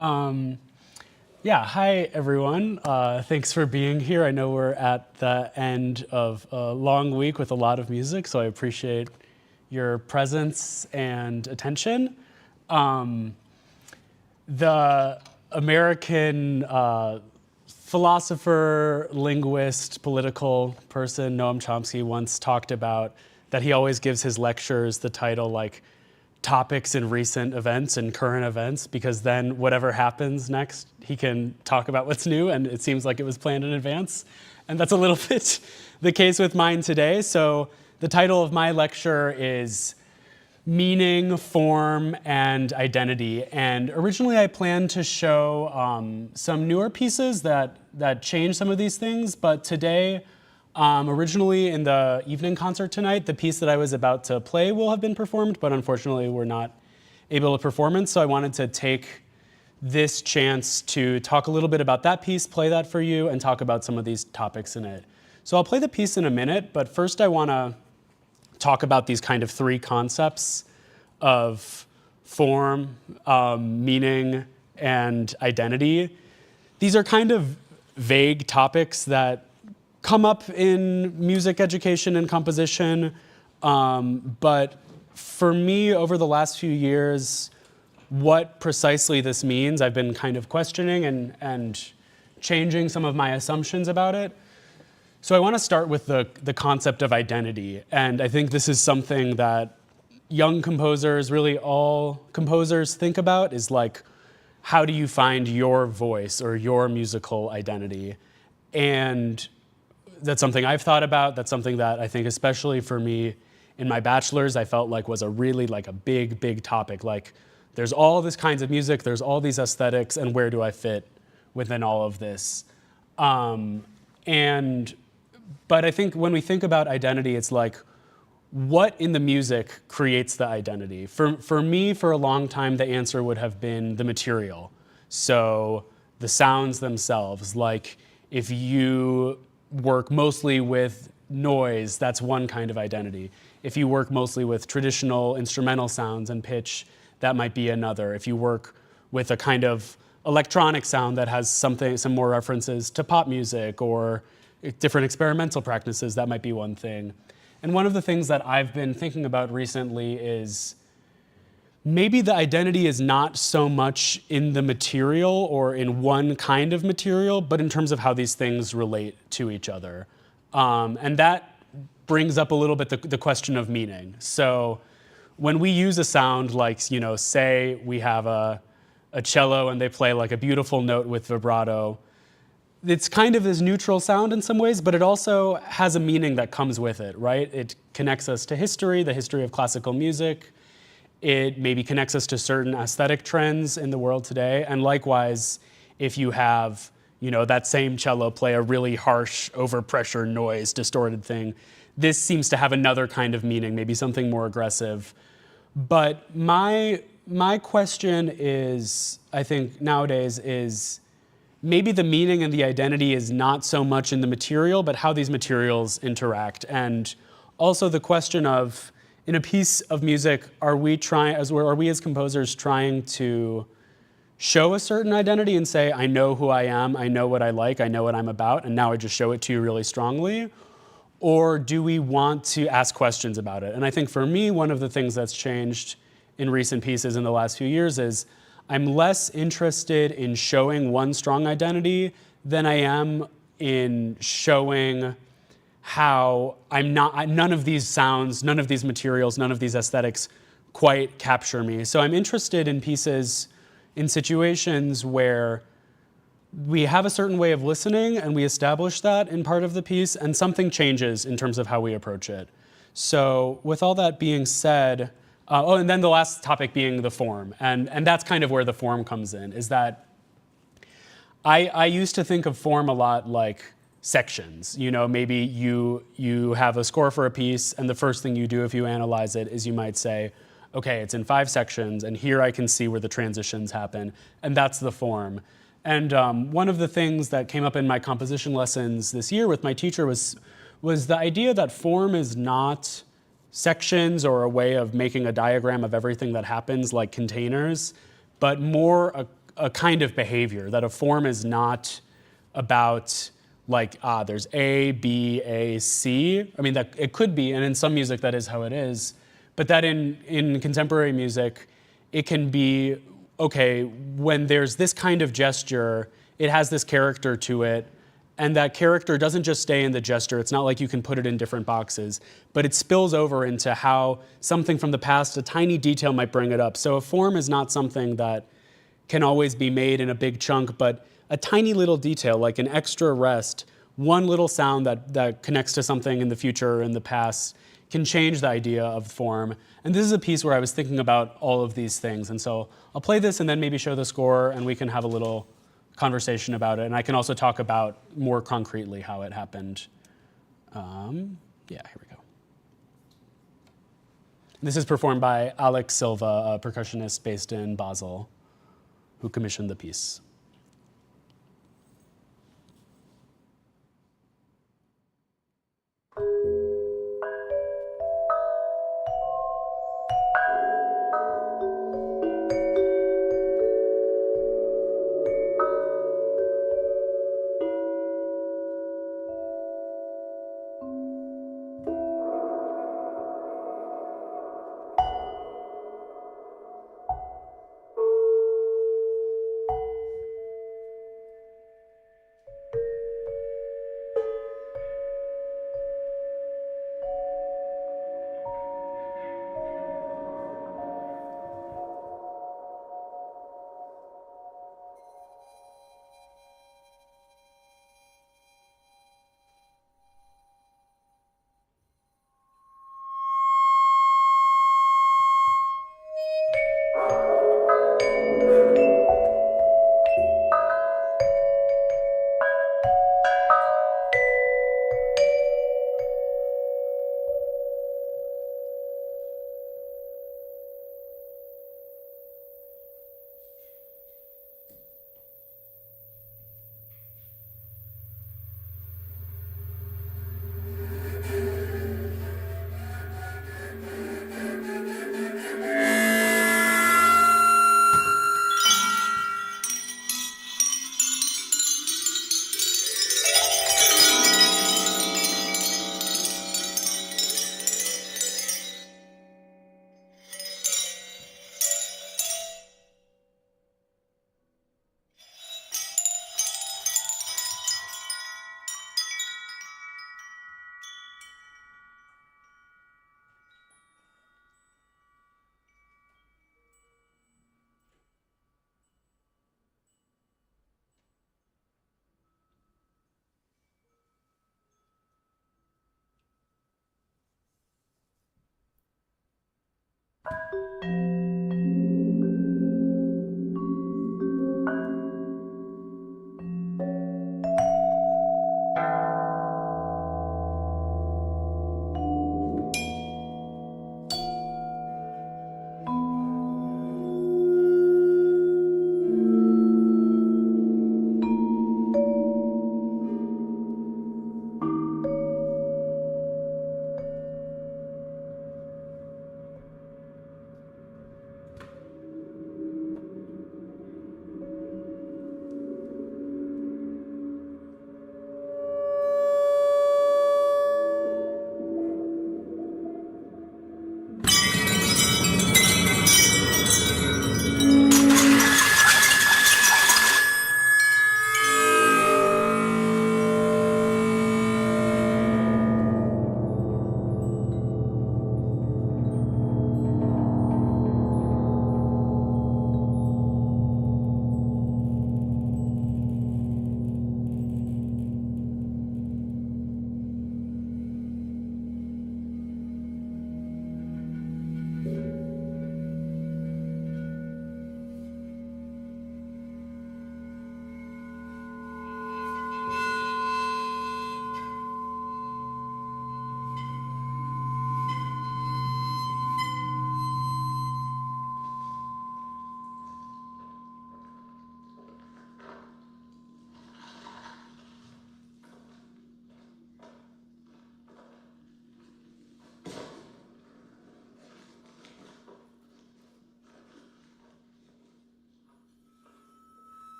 Um, yeah, hi everyone. Thanks for being here. I know we're at the end of a long week with a lot of music, so I appreciate your presence and attention. Um, the American philosopher, linguist, political person, Noam Chomsky, once talked about that he always gives his lectures the title like topics in recent events and current events, because then whatever happens next, he can talk about what's new, and it seems like it was planned in advance. And that's a little bit the case with mine today. So the title of my lecture is Meaning, Form, and Identity. And originally I planned to show some newer pieces that change some of these things, but today, originally in the evening concert tonight, the piece that I was about to play will have been performed, but unfortunately we're not able to perform it, so I wanted to take this chance to talk a little bit about that piece, play that for you, and talk about some of these topics in it. So I'll play the piece in a minute, but first I want to talk about these kind of three concepts of form, meaning, and identity. These are kind of vague topics that come up in music education and composition, but for me, over the last few years, what precisely this means, I've been kind of questioning and changing some of my assumptions about it. So I want to start with the concept of identity, and I think this is something that young composers, really all composers, think about, is like, how do you find your voice or your musical identity? And that's something I've thought about. That's something that I think, especially for me in my bachelor's, I felt like was a really like a big, big topic. Like, there's all this kinds of music, there's all these aesthetics, and where do I fit within all of this? But I think when we think about identity, it's like, what in the music creates the identity? For me, for a long time, the answer would have been the material. So the sounds themselves, like if you work mostly with noise, that's one kind of identity. If you work mostly with traditional instrumental sounds and pitch, that might be another. If you work with a kind of electronic sound that has some more references to pop music or different experimental practices, that might be one thing. And one of the things that I've been thinking about recently is maybe the identity is not so much in the material or in one kind of material, but in terms of how these things relate to each other. And that brings up a little bit the question of meaning. So when we use a sound like, you know, say we have a cello and they play like a beautiful note with vibrato, it's kind of this neutral sound in some ways, but it also has a meaning that comes with it, right? It connects us to history, the history of classical music. It maybe connects us to certain aesthetic trends in the world today. And likewise, if you have, you know, that same cello play a really harsh, overpressure noise, distorted thing, this seems to have another kind of meaning, maybe something more aggressive. But my question is, I think nowadays, is maybe the meaning and the identity is not so much in the material, but how these materials interact. And also the question of, in a piece of music, are we as composers trying to show a certain identity and say, I know who I am, I know what I like, I know what I'm about, and now I just show it to you really strongly? Or do we want to ask questions about it? And I think for me, one of the things that's changed in recent pieces in the last few years is I'm less interested in showing one strong identity than I am in showing how none of these sounds, none of these materials, none of these aesthetics quite capture me. So I'm interested in pieces, in situations where we have a certain way of listening and we establish that in part of the piece, and something changes in terms of how we approach it. So with all that being said, and then the last topic being the form, and that's kind of where the form comes in, is that I used to think of form a lot like sections. You know, maybe you have a score for a piece, and the first thing you do if you analyze it is you might say, okay, it's in 5 sections, and here I can see where the transitions happen, and that's the form. And one of the things that came up in my composition lessons this year with my teacher was the idea that form is not sections or a way of making a diagram of everything that happens like containers, but more a kind of behavior, that a form is not about like, there's A, B, A, C. I mean, that it could be, and in some music that is how it is, but that in contemporary music, it can be, okay, when there's this kind of gesture, it has this character to it, and that character doesn't just stay in the gesture. It's not like you can put it in different boxes, but it spills over into how something from the past, a tiny detail might bring it up. So a form is not something that can always be made in a big chunk, but a tiny little detail, like an extra rest, one little sound that connects to something in the future or in the past can change the idea of form. And this is a piece where I was thinking about all of these things. And so I'll play this and then maybe show the score, and we can have a little conversation about it. And I can also talk about more concretely how it happened. Here we go. This is performed by Alex Silva, a percussionist based in Basel, who commissioned the piece.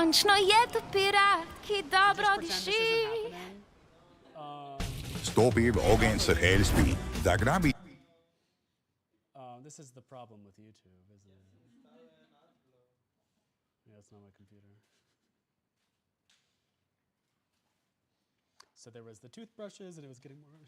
Končno je tu pirat, ki dobro diši. Stopi v ogenj s Hellsby, zagrabi. This is the problem with YouTube, isn't it? Yeah, it's not my computer. So there was the toothbrushes, and it was getting more.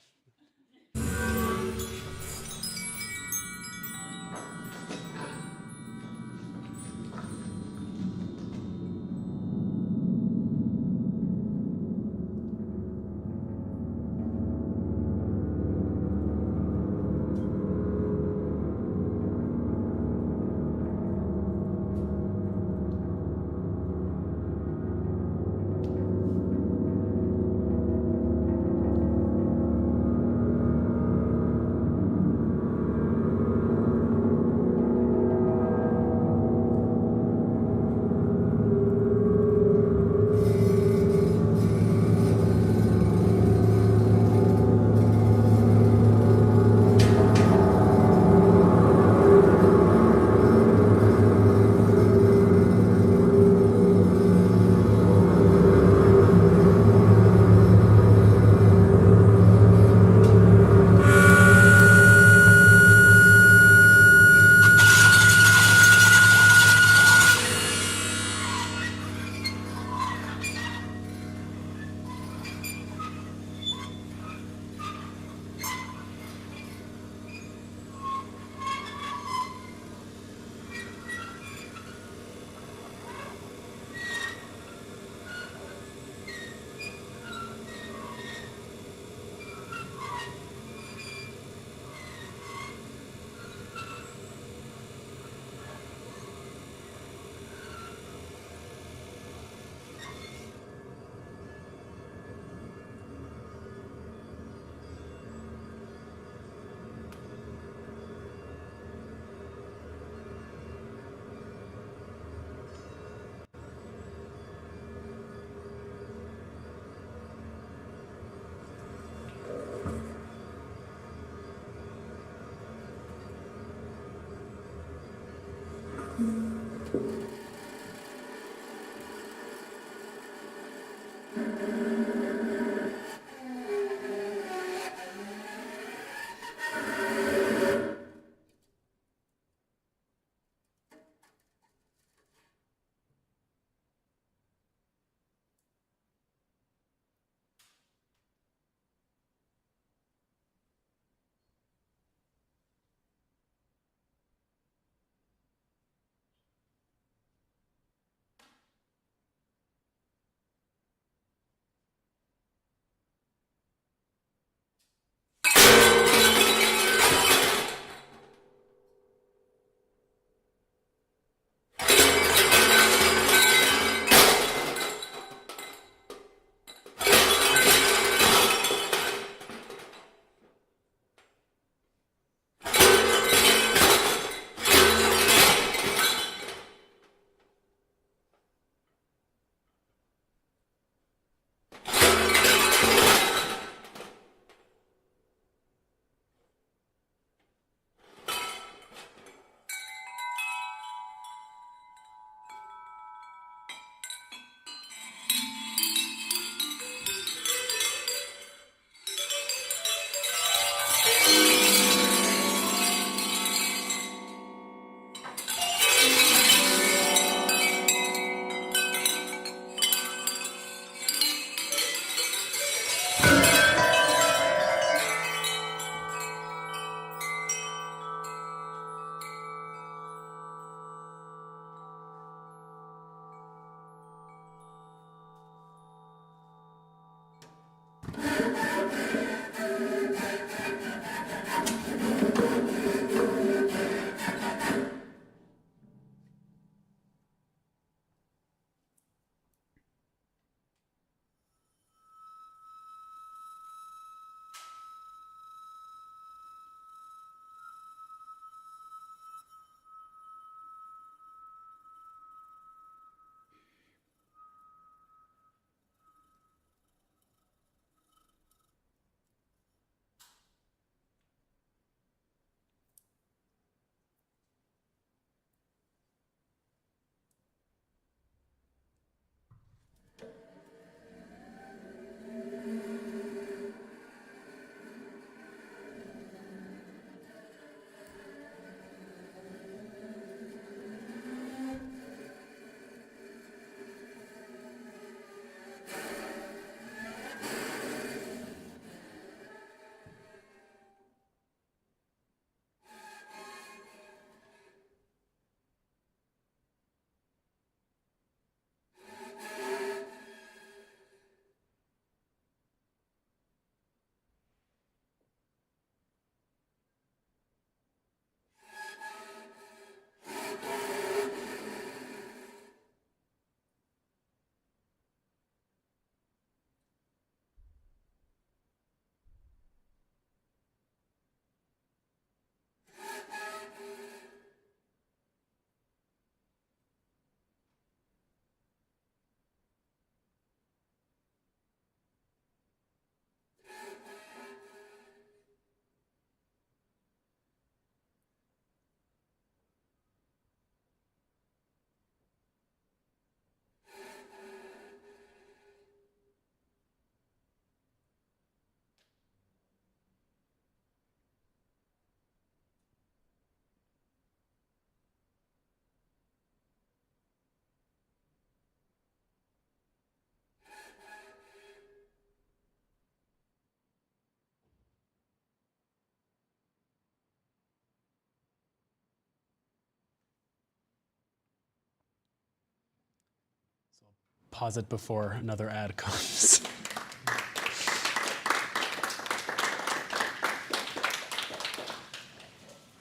pause it before another ad comes.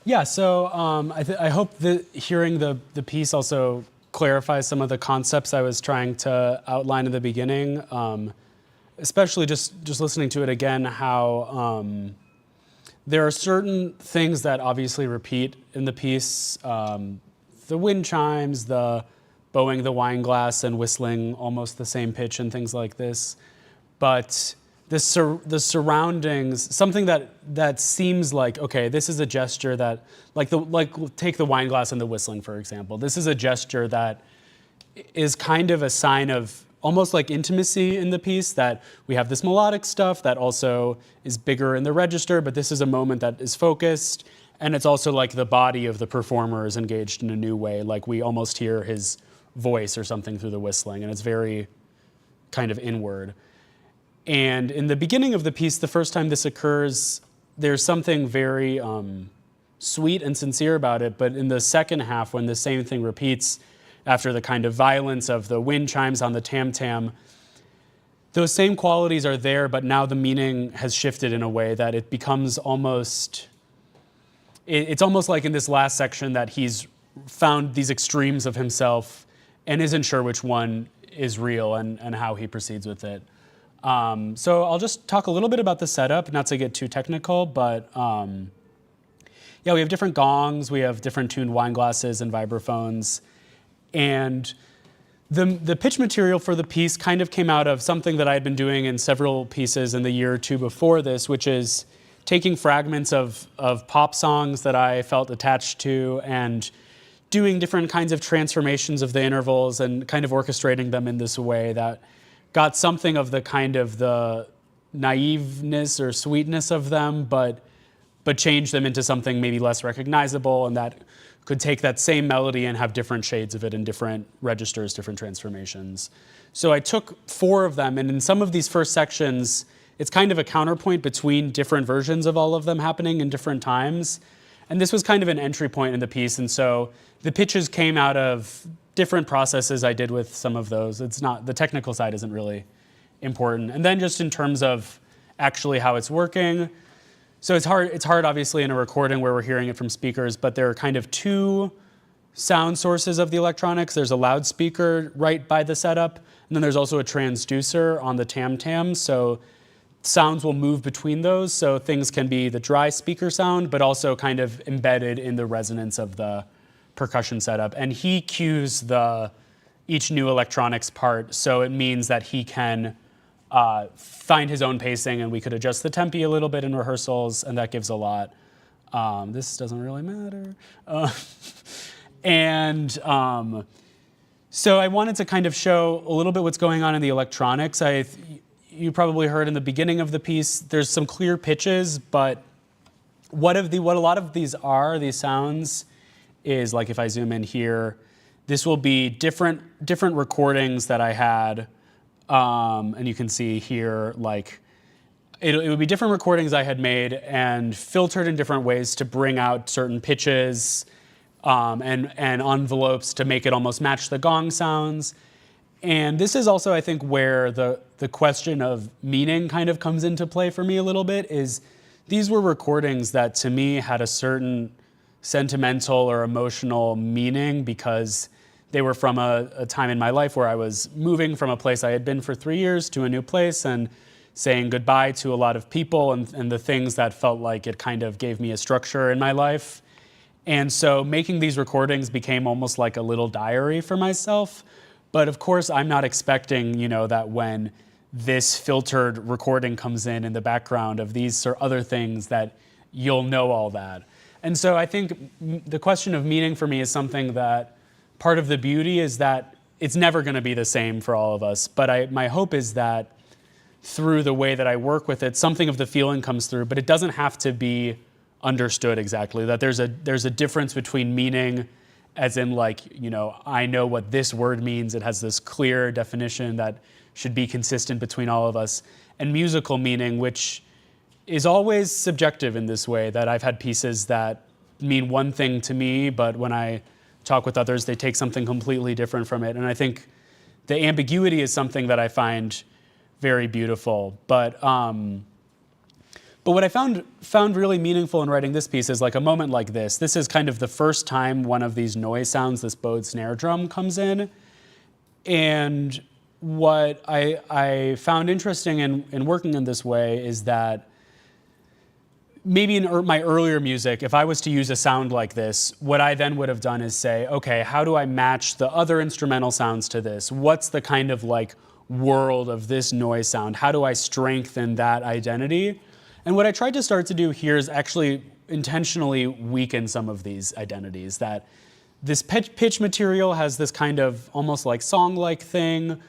Yeah, so I hope that hearing the piece also clarifies some of the concepts I was trying to outline in the beginning, especially just listening to it again, how there are certain things that obviously repeat in the piece, the wind chimes, the bowing the wine glass and whistling almost the same pitch and things like this, but the surroundings, something that seems like, okay, this is a gesture that, like take the wine glass and the whistling, for example. This is a gesture that is kind of a sign of almost like intimacy in the piece, that we have this melodic stuff that also is bigger in the register, but this is a moment that is focused, and it's also like the body of the performer is engaged in a new way, like we almost hear his voice or something through the whistling, and it's very kind of inward. And in the beginning of the piece, the first time this occurs, there's something very sweet and sincere about it. But in the second half, when the same thing repeats after the kind of violence of the wind chimes on the tam-tam, those same qualities are there, but now the meaning has shifted in a way that it becomes almost, it's almost like in this last section that he's found these extremes of himself and isn't sure which one is real and how he proceeds with it. So I'll just talk a little bit about the setup, not to get too technical, but yeah, we have different gongs, we have different tuned wine glasses and vibraphones, and the pitch material for the piece kind of came out of something that I had been doing in several pieces in the year or two before this, which is taking fragments of pop songs that I felt attached to and doing different kinds of transformations of the intervals and kind of orchestrating them in this way that got something of the kind of the naiveness or sweetness of them, but changed them into something maybe less recognizable, and that could take that same melody and have different shades of it in different registers, different transformations. So I took 4 of them, and in some of these first sections, it's kind of a counterpoint between different versions of all of them happening in different times. And this was kind of an entry point in the piece, and so the pitches came out of different processes I did with some of those. It's not, the technical side isn't really important. And then just in terms of actually how it's working, so it's hard obviously in a recording where we're hearing it from speakers, but there are kind of 2 sound sources of the electronics. There's a loudspeaker right by the setup, and then there's also a transducer on the tam-tam, so sounds will move between those, so things can be the dry speaker sound, but also kind of embedded in the resonance of the percussion setup. And he cues each new electronics part, so it means that he can find his own pacing, and we could adjust the tempi a little bit in rehearsals, and that gives a lot. This doesn't really matter. So I wanted to kind of show a little bit what's going on in the electronics. You probably heard in the beginning of the piece, there's some clear pitches, but what a lot of these sounds, is like if I zoom in here, this will be different recordings that I had, and you can see here, like it would be different recordings I had made and filtered in different ways to bring out certain pitches and envelopes to make it almost match the gong sounds. And this is also, I think, where the question of meaning kind of comes into play for me a little bit, is these were recordings that to me had a certain sentimental or emotional meaning because they were from a time in my life where I was moving from a place I had been for 3 years to a new place and saying goodbye to a lot of people and the things that felt like it kind of gave me a structure in my life. And so making these recordings became almost like a little diary for myself. But of course, I'm not expecting, that when this filtered recording comes in the background of these or other things that you'll know all that. And so I think the question of meaning for me is something that part of the beauty is that it's never going to be the same for all of us. But my hope is that through the way that I work with it, something of the feeling comes through, but it doesn't have to be understood exactly, that there's a difference between meaning as in like, I know what this word means. It has this clear definition that should be consistent between all of us, and musical meaning, which is always subjective in this way, that I've had pieces that mean one thing to me, but when I talk with others, they take something completely different from it. And I think the ambiguity is something that I find very beautiful. But what I found really meaningful in writing this piece is like a moment like this. This is kind of the first time one of these noise sounds, this bowed snare drum, comes in. And what I found interesting in working in this way is that maybe in my earlier music, if I was to use a sound like this, what I then would have done is say, okay, how do I match the other instrumental sounds to this? What's the kind of like world of this noise sound? How do I strengthen that identity? And what I tried to start to do here is actually intentionally weaken some of these identities. That this pitch material has this kind of almost like song-like thing,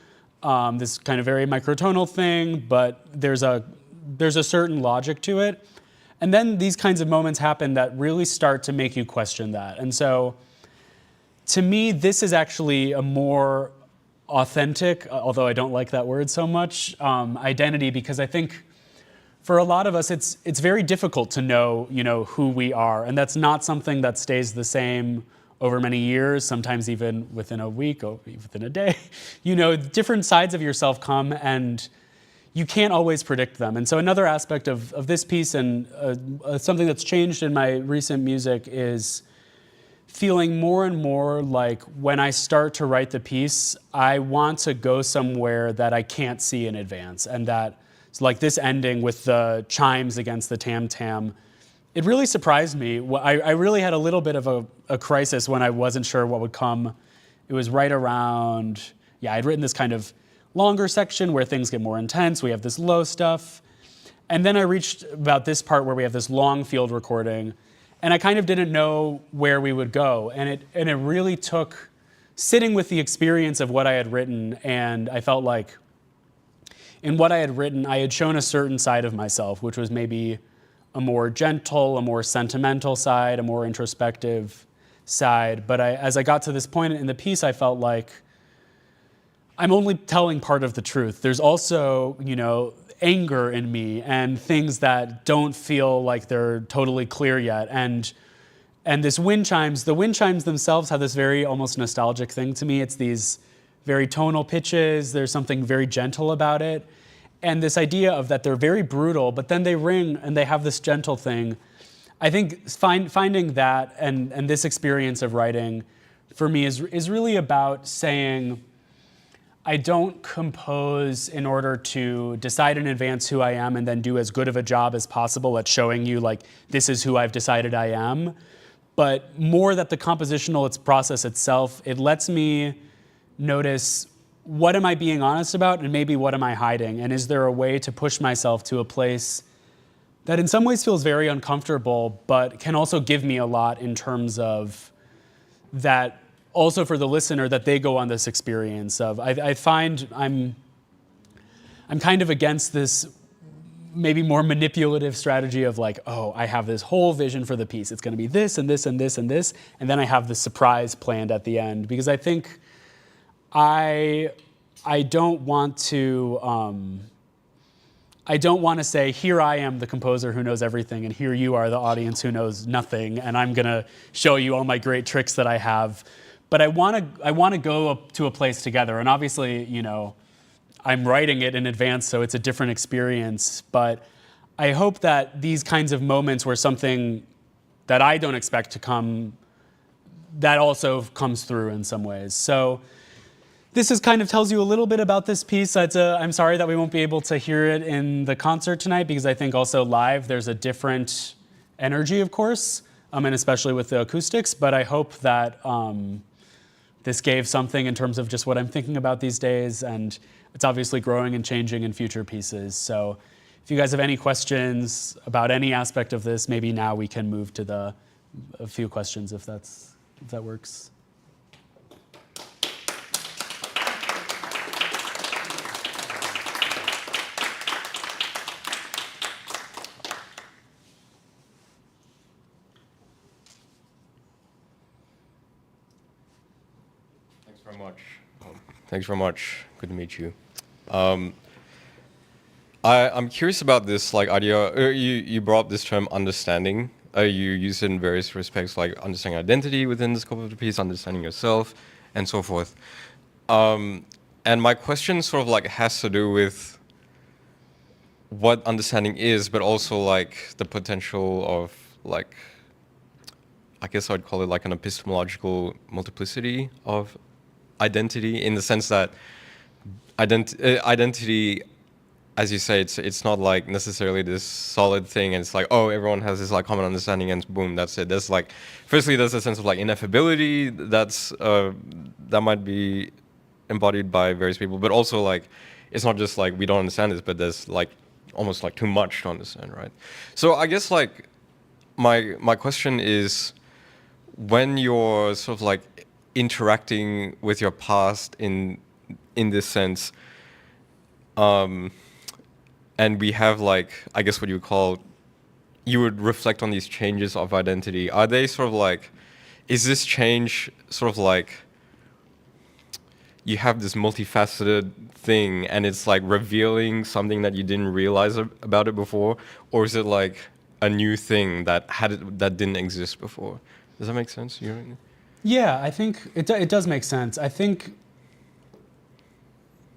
this kind of very microtonal thing, but there's a certain logic to it. And then these kinds of moments happen that really start to make you question that. And so to me, this is actually a more authentic, although I don't like that word so much, identity, because I think for a lot of us, it's very difficult to know, who we are. And that's not something that stays the same over many years, sometimes even within a week or within a day. Different sides of yourself come, and you can't always predict them. And so another aspect of this piece, and something that's changed in my recent music, is feeling more and more like when I start to write the piece, I want to go somewhere that I can't see in advance. And that, like this ending with the chimes against the tam-tam, it really surprised me. I really had a little bit of a crisis when I wasn't sure what would come. It was right around, I'd written this kind of longer section where things get more intense. We have this low stuff. And then I reached about this part where we have this long field recording, and I kind of didn't know where we would go. And it really took sitting with the experience of what I had written, and I felt like in what I had written, I had shown a certain side of myself, which was maybe a more gentle, a more sentimental side, a more introspective side. But as I got to this point in the piece, I felt like I'm only telling part of the truth. There's also, anger in me and things that don't feel like they're totally clear yet. And the wind chimes themselves have this very almost nostalgic thing to me. It's these very tonal pitches. There's something very gentle about it. And this idea of that they're very brutal, but then they ring and they have this gentle thing. I think finding that and this experience of writing for me is really about saying, I don't compose in order to decide in advance who I am and then do as good of a job as possible at showing you like, this is who I've decided I am. But more that the compositional process itself, it lets me notice what am I being honest about and maybe what am I hiding? And is there a way to push myself to a place that in some ways feels very uncomfortable, but can also give me a lot in terms of that also for the listener, that they go on this experience of, I find I'm kind of against this maybe more manipulative strategy of like, oh, I have this whole vision for the piece. It's going to be this and this and this and this. And then I have the surprise planned at the end, because I think I don't want to say, here I am the composer who knows everything, and here you are the audience who knows nothing, and I'm gonna show you all my great tricks that I have. But I want to go up to a place together, and obviously, I'm writing it in advance, so it's a different experience. But I hope that these kinds of moments where something that I don't expect to come, that also comes through in some ways. So this is kind of tells you a little bit about this piece. I'm sorry that we won't be able to hear it in the concert tonight, because I think also live there's a different energy, of course, and especially with the acoustics. But I hope that this gave something in terms of just what I'm thinking about these days, and it's obviously growing and changing in future pieces. So if you guys have any questions about any aspect of this, maybe now we can move to a few questions if that works. Thanks very much. Good to meet you. I'm curious about this idea. You brought up this term understanding. You use it in various respects, like understanding identity within the scope of the piece, understanding yourself, and so forth. And And my question sort of like has to do with what understanding is, but also like the potential of like, I guess I'd call it like an epistemological multiplicity of identity, in the sense that identity, as you say, it's not like necessarily this solid thing, and it's like, oh, everyone has this like common understanding, and boom, that's it. There's like, firstly, there's a sense of like ineffability that might be embodied by various people, but also like, it's not just like we don't understand this, but there's like almost like too much to understand, right? So I guess like my question is, when you're sort of like interacting with your past in this sense, and we have like, I guess what you would reflect on these changes of identity. Are they sort of like, is this change sort of like, you have this multifaceted thing and it's like revealing something that you didn't realize about it before? Or is it like a new thing that didn't exist before? Does that make sense? Yeah, I think it does make sense. I think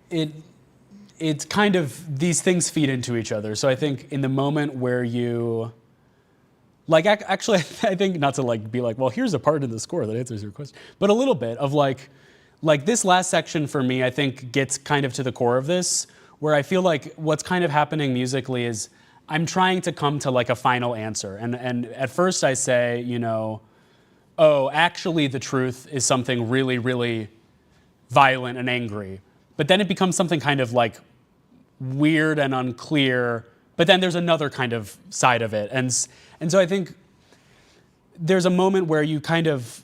it's kind of, these things feed into each other. So I think in the moment where you, like, actually, I think, not to like be like, well, here's a part in the score that answers your question, but a little bit of like this last section for me, I think gets kind of to the core of this, where I feel like what's kind of happening musically is I'm trying to come to like a final answer. And at first I say, you know, oh, actually the truth is something really, really violent and angry. But then it becomes something kind of like weird and unclear, but then there's another kind of side of it. And so I think there's a moment where you kind of,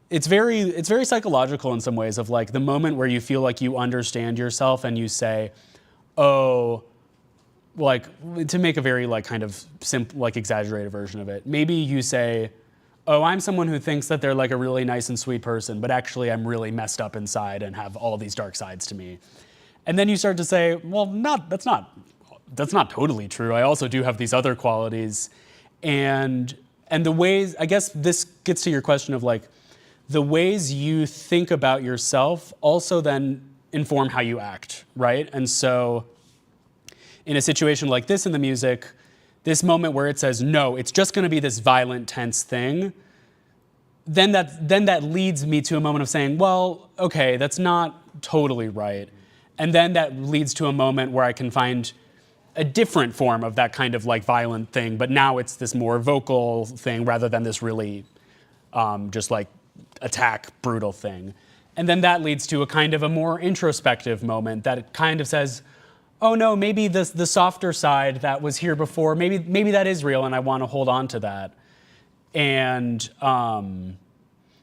it's very psychological in some ways, of like the moment where you feel like you understand yourself and you say, oh, like, to make a very like kind of simple, like exaggerated version of it, maybe you say, oh, I'm someone who thinks that they're like a really nice and sweet person, but actually I'm really messed up inside and have all these dark sides to me. And then you start to say, well, that's not totally true. I also do have these other qualities. And the ways, I guess this gets to your question of like, the ways you think about yourself also then inform how you act, right? And so in a situation like this in the music, this moment where it says, no, it's just gonna be this violent, tense thing, then that leads me to a moment of saying, well, okay, that's not totally right. And then that leads to a moment where I can find a different form of that kind of like violent thing, but now it's this more vocal thing rather than this really just like attack, brutal thing. And then that leads to a kind of a more introspective moment that kind of says, oh no, maybe the softer side that was here before, maybe that is real and I want to hold on to that. And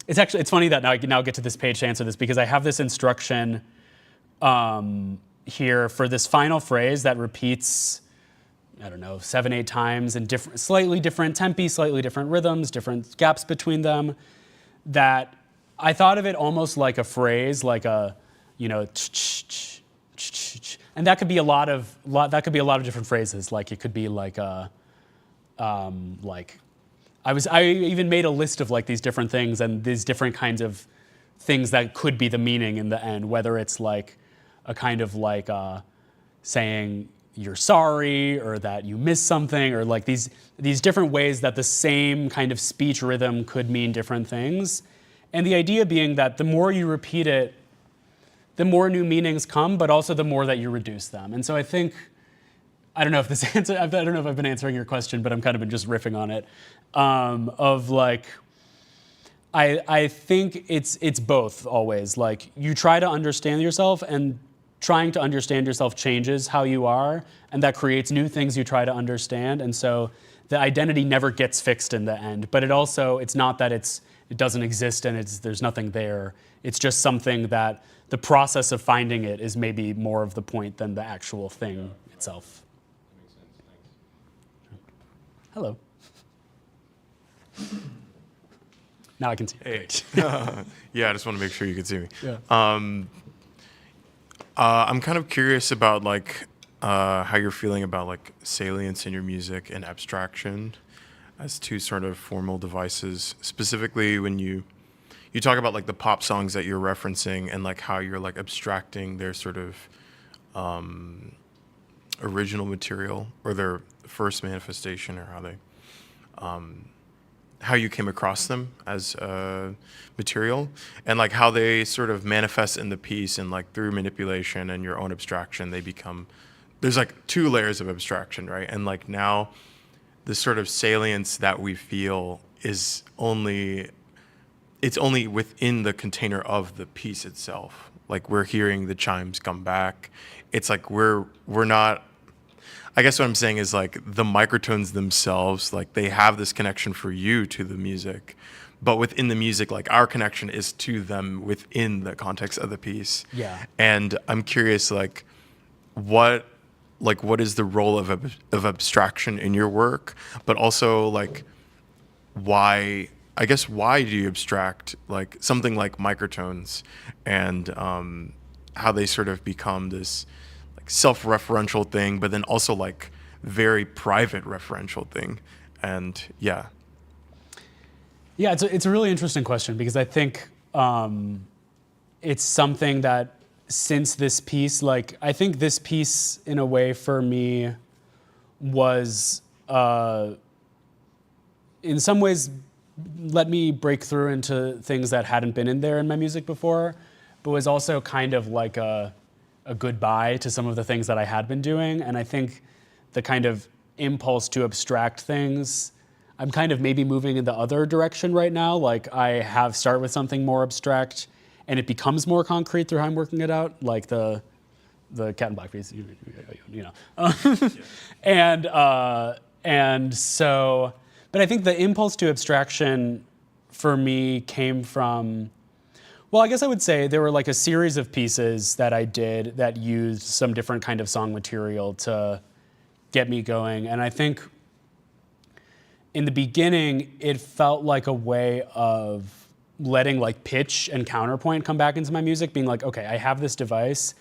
it's funny that now I can get to this page to answer this, because I have this instruction here for this final phrase that repeats, I don't know, 7-8 times in slightly different tempi, slightly different rhythms, different gaps between them, that I thought of it almost like a phrase, like a, you know, and that could be a lot of different phrases. Like it could be like a, like, I even made a list of like these different things and these different kinds of things that could be the meaning in the end, whether it's like a kind of like saying you're sorry or that you missed something, or like these different ways that the same kind of speech rhythm could mean different things. And the idea being that the more you repeat it, the more new meanings come, but also the more that you reduce them. And so I think, I don't know if I've been answering your question, but I'm kind of been just riffing on it, of like, I think it's both always. Like you try to understand yourself, and trying to understand yourself changes how you are, and that creates new things you try to understand. And so the identity never gets fixed in the end, but it's not that it doesn't exist and there's nothing there. It's just something that the process of finding it is maybe more of the point than the actual thing itself. That makes sense. Thanks. Hello. Now I can see. Hey. Yeah, I just want to make sure you can see me. Yeah. I'm kind of curious about like how you're feeling about like salience in your music and abstraction as two sort of formal devices, specifically when you you talk about like the pop songs that you're referencing and like how you're like abstracting their sort of original material or their first manifestation, or how you came across them as material, and like how they sort of manifest in the piece, and like through manipulation and your own abstraction, they become, there's like 2 layers of abstraction, right? And like now the sort of salience that we feel is only within the container of the piece itself. Like we're hearing the chimes come back. It's like we're not, I guess what I'm saying is like the microtones themselves, like they have this connection for you to the music, but within the music, like our connection is to them within the context of the piece. Yeah. And I'm curious, like what is the role of abstraction in your work, but also like why do you abstract like something like microtones, and how they sort of become this like self-referential thing, but then also like very private referential thing. And yeah, it's a really interesting question, because I think it's something that since this piece, like I think this piece in a way for me was in some ways let me break through into things that hadn't been in there in my music before, but was also kind of like a goodbye to some of the things that I had been doing. And I think the kind of impulse to abstract things, I'm kind of maybe moving in the other direction right now. Like I have start with something more abstract and it becomes more concrete through how I'm working it out, like the cat and black piece, you know. And so, but I think the impulse to abstraction for me came from, well, I guess I would say there were like a series of pieces that I did that used some different kind of song material to get me going. And I think in the beginning, it felt like a way of letting like pitch and counterpoint come back into my music, being like, okay, I have this device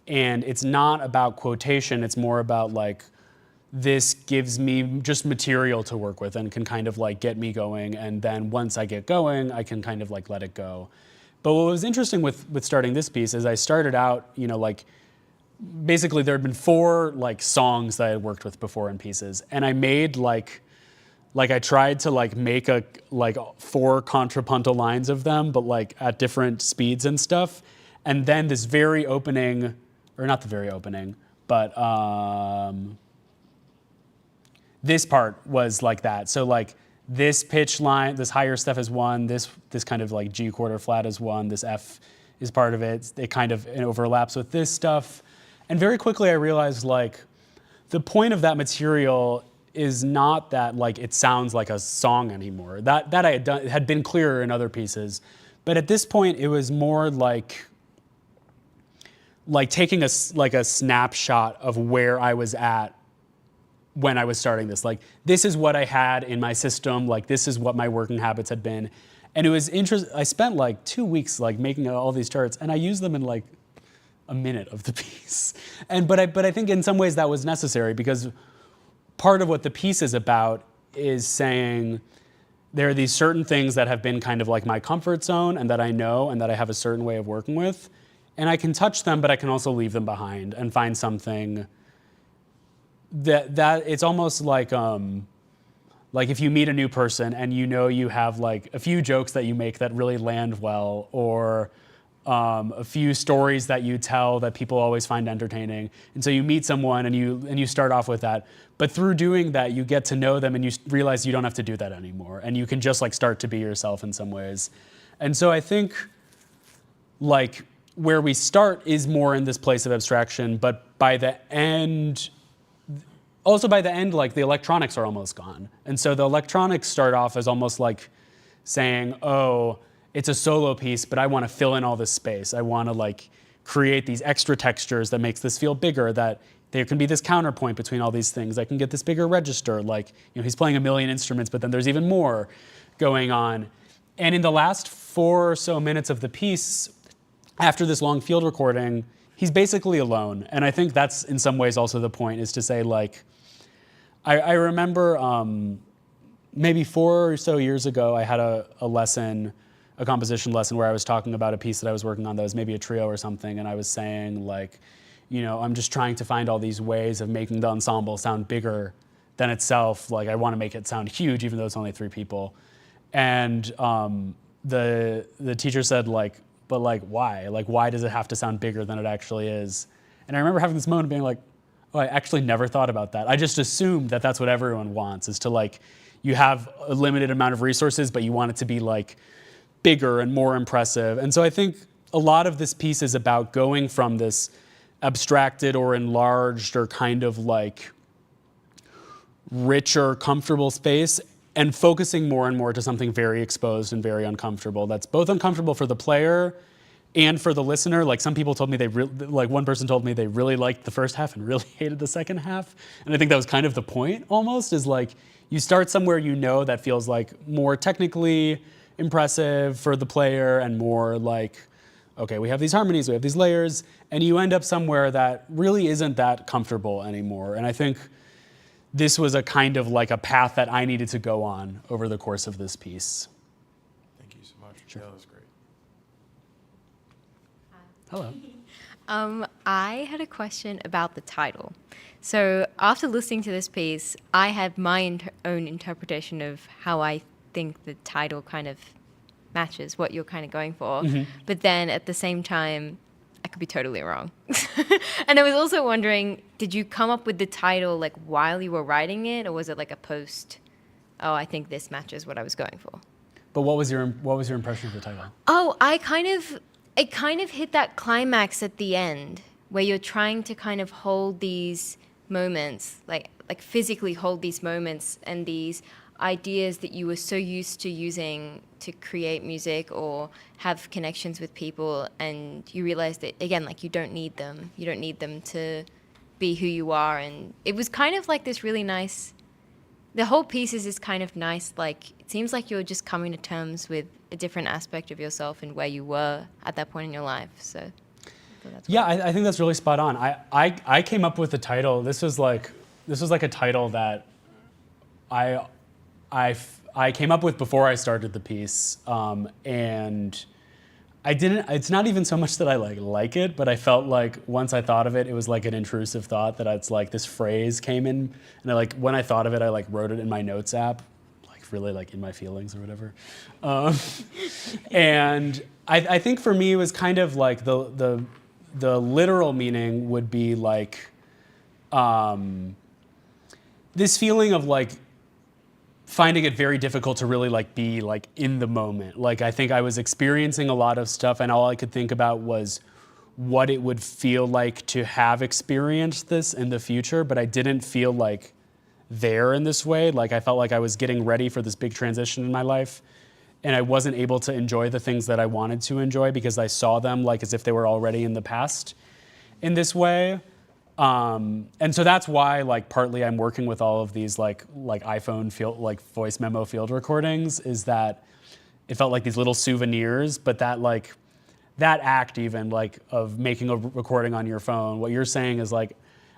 and it's not about quotation, it's more about like, this gives me just material to work with and can kind of like get me going. And then once I get going, I can kind of like let it go. But what was interesting with starting this piece is I started out, you know, like basically there had been 4 like songs that I had worked with before in pieces. And I made like I tried to like make a like 4 contrapuntal lines of them, but like at different speeds and stuff. And then this very opening, or not the very opening, but this part was like that. So like this pitch line, this higher stuff is 1, this kind of like G quarter flat is 1, this F is part of it. It kind of overlaps with this stuff. And very quickly I realized like the point of that material is not that like it sounds like a song anymore. That I had done, had been clearer in other pieces. But at this point it was more like taking a snapshot of where I was at when I was starting this. Like, this is what I had in my system, like this is what my working habits had been. And it was interesting. I spent like 2 weeks like making all these charts, and I used them in like a minute of the piece. But I think in some ways that was necessary, because part of what the piece is about is saying there are these certain things that have been kind of like my comfort zone and that I know and that I have a certain way of working with. And I can touch them, but I can also leave them behind and find something that it's almost like if you meet a new person and you know you have like a few jokes that you make that really land well, or a few stories that you tell that people always find entertaining. And so you meet someone and you start off with that. But through doing that, you get to know them and you realize you don't have to do that anymore. And you can just like start to be yourself in some ways. And so I think like where we start is more in this place of abstraction, but by the end, like the electronics are almost gone. And so the electronics start off as almost like saying, oh, it's a solo piece, but I want to fill in all this space. I want to like create these extra textures that makes this feel bigger, that there can be this counterpoint between all these things. I can get this bigger register. Like, you know, he's playing a million instruments, but then there's even more going on. And in the last 4 or so minutes of the piece, after this long field recording, he's basically alone. And I think that's in some ways also the point, is to say like, I remember maybe 4 or so years ago, I had a lesson a composition lesson where I was talking about a piece that I was working on that was maybe a trio or something, and I was saying like, you know, I'm just trying to find all these ways of making the ensemble sound bigger than itself. Like I want to make it sound huge, even though it's only 3 people. And the teacher said like, but like why? Like why does it have to sound bigger than it actually is? And I remember having this moment being like, oh, I actually never thought about that. I just assumed that that's what everyone wants, is to like, you have a limited amount of resources, but you want it to be like bigger and more impressive. And so I think a lot of this piece is about going from this abstracted or enlarged or kind of like richer, comfortable space and focusing more and more to something very exposed and very uncomfortable. That's both uncomfortable for the player and for the listener. Like some people told me like one person told me they really liked the first half and really hated the second half. And I think that was kind of the point almost, is like you start somewhere you know that feels like more technically impressive for the player and more like, okay, we have these harmonies, we have these layers, and you end up somewhere that really isn't that comfortable anymore. And I think this was a kind of like a path that I needed to go on over the course of this piece. Thank you so much. Sure. Yeah, that was great. Hello. I had a question about the title. So after listening to this piece, I had my own interpretation of how I think the title kind of matches what you're kind of going for. Mm-hmm. But then at the same time, I could be totally wrong. And I was also wondering, did you come up with the title like while you were writing it, or was it like a post, oh, I think this matches what I was going for? But what was your impression of the title? Oh, it kind of hit that climax at the end where you're trying to kind of hold these moments, like physically hold these moments and these ideas that you were so used to using to create music or have connections with people, and you realize that, again, like you don't need them to be who you are. And it was kind of like this really nice, the whole piece is this kind of nice, like it seems like you're just coming to terms with a different aspect of yourself and where you were at that point in your life. So yeah, I think that's really spot on. I came up with the title. This was like a title that I came up with before I started the piece, and it's not even so much that I like it, but I felt like once I thought of it, it was like an intrusive thought that it's like this phrase came in, and when I thought of it, I like wrote it in my notes app, like really like in my feelings or whatever. And I think for me it was kind of like the literal meaning would be like this feeling of like finding it very difficult to really like be like in the moment. Like I think I was experiencing a lot of stuff and all I could think about was what it would feel like to have experienced this in the future, but I didn't feel like there in this way. Like I felt like I was getting ready for this big transition in my life and I wasn't able to enjoy the things that I wanted to enjoy because I saw them like as if they were already in the past in this way. And so that's why, like, partly I'm working with all of these like iPhone field, like voice memo field recordings, is that it felt like these little souvenirs, but that act even like of making a recording on your phone, what you're saying is like,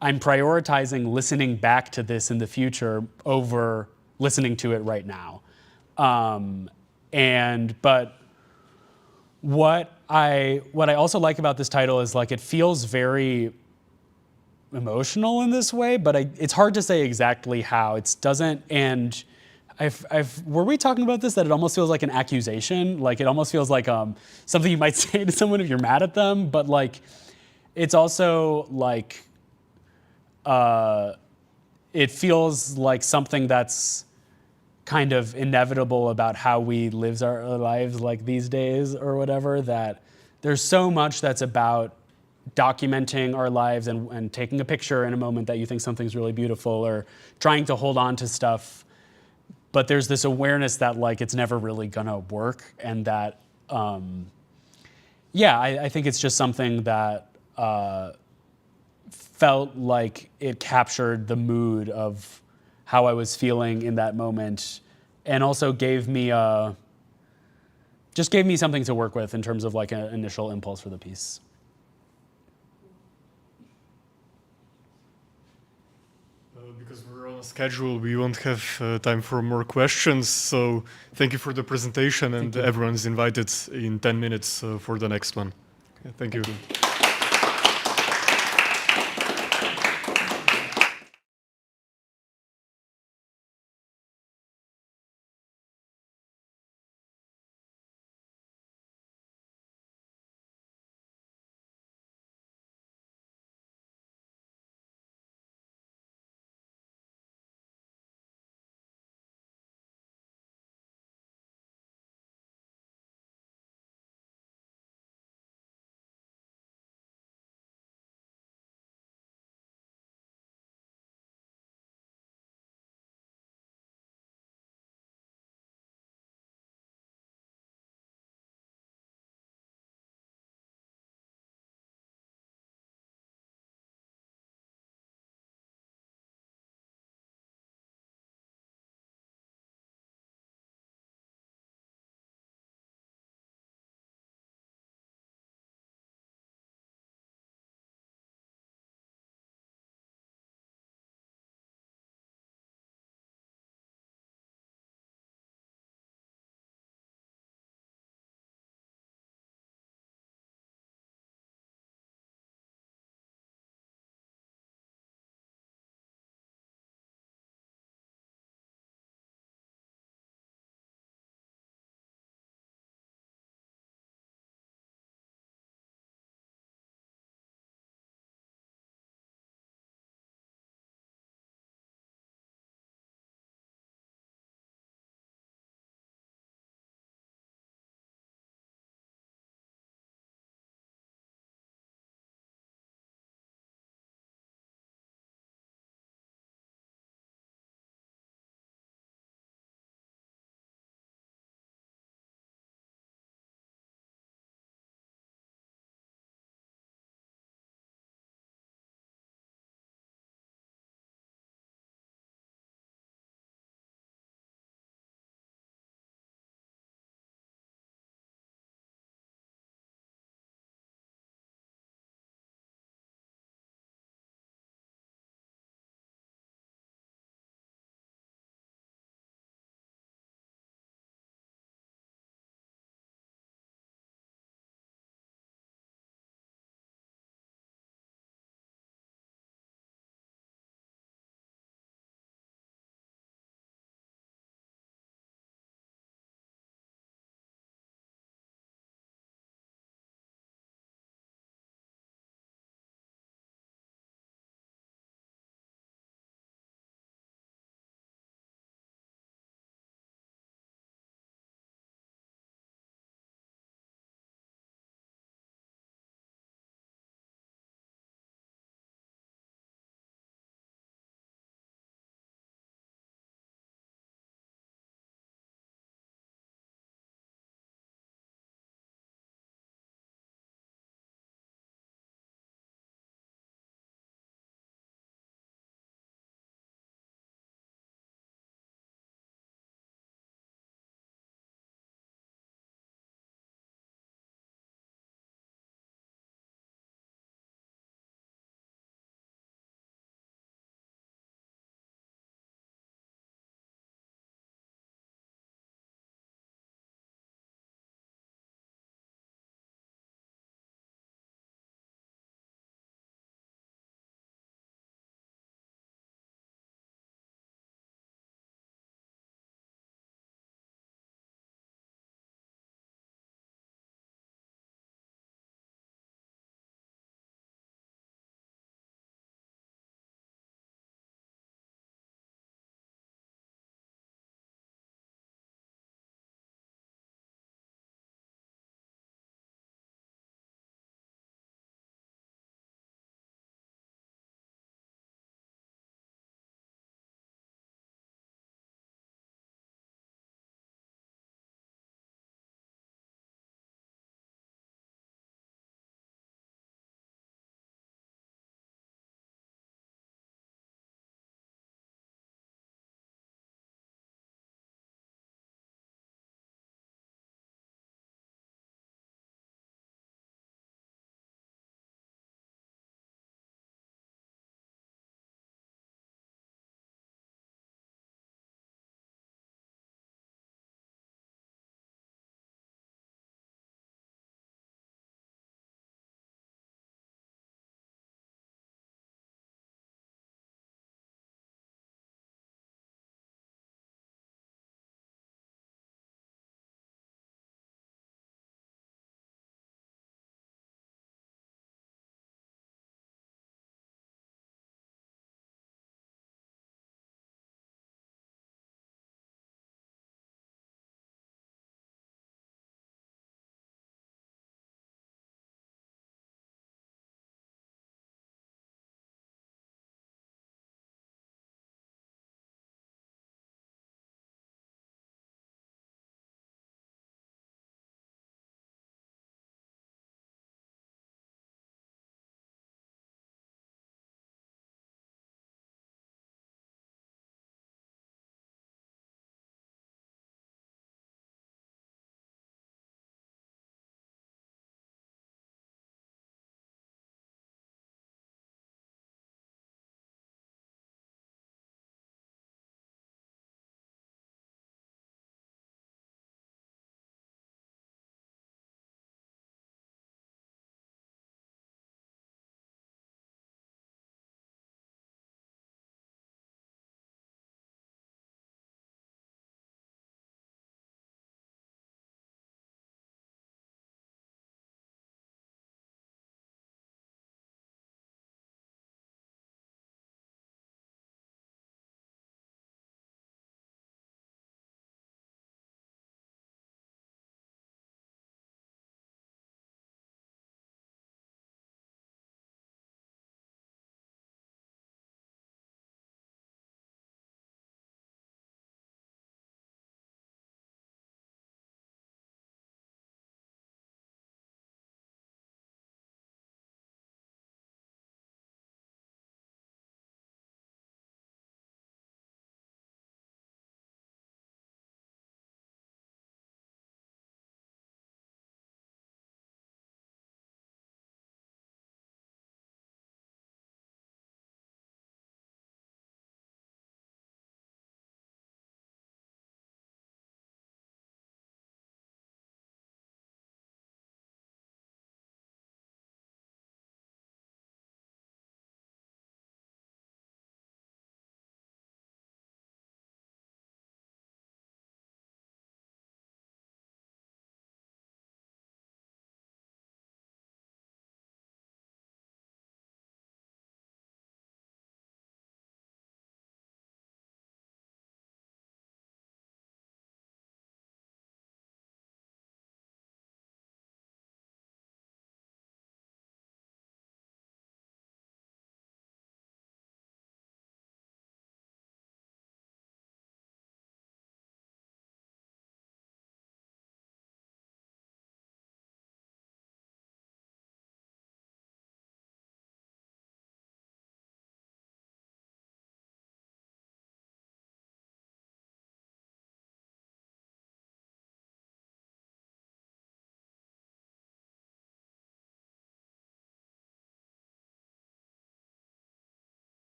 I'm prioritizing listening back to this in the future over listening to it right now. But what I also like about this title is like, it feels very emotional in this way, but it's hard to say exactly how. It doesn't, and were we talking about this, that it almost feels like an accusation? Like it almost feels like something you might say to someone if you're mad at them, but like it's also like it feels like something that's kind of inevitable about how we live our lives like these days or whatever, that there's so much that's about documenting our lives and taking a picture in a moment that you think something's really beautiful or trying to hold on to stuff. But there's this awareness that like it's never really gonna work, and that, I think it's just something that felt like it captured the mood of how I was feeling in that moment, and also gave me something to work with in terms of like an initial impulse for the piece. Because we're on schedule, we won't have time for more questions. So thank you for the presentation, and everyone's invited in 10 minutes for the next one. Okay, thank you.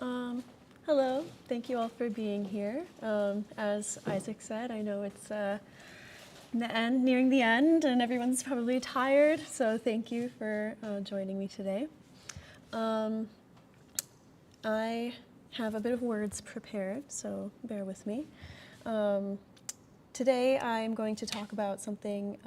Hello, thank you all for being here. As Isaac said, I know it's nearing the end, and everyone's probably tired, so thank you for joining me today. I have a bit of words prepared, so bear with me. Today I'm going to talk about something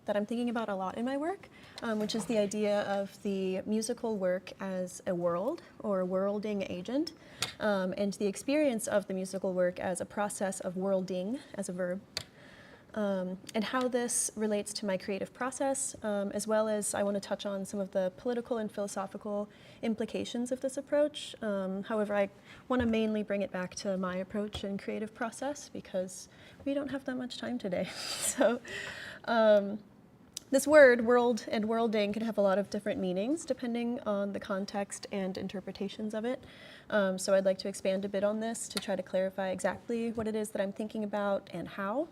that I'm thinking about a lot in my work, which is the idea of the musical work as a world or a worlding agent, and the experience of the musical work as a process of worlding as a verb, and how this relates to my creative process, as well as I want to touch on some of the political and philosophical implications of this approach. However, I want to mainly bring it back to my approach and creative process because we don't have that much time today. So. This word, world and worlding, can have a lot of different meanings depending on the context and interpretations of it. So I'd like to expand a bit on this to try to clarify exactly what it is that I'm thinking about and how.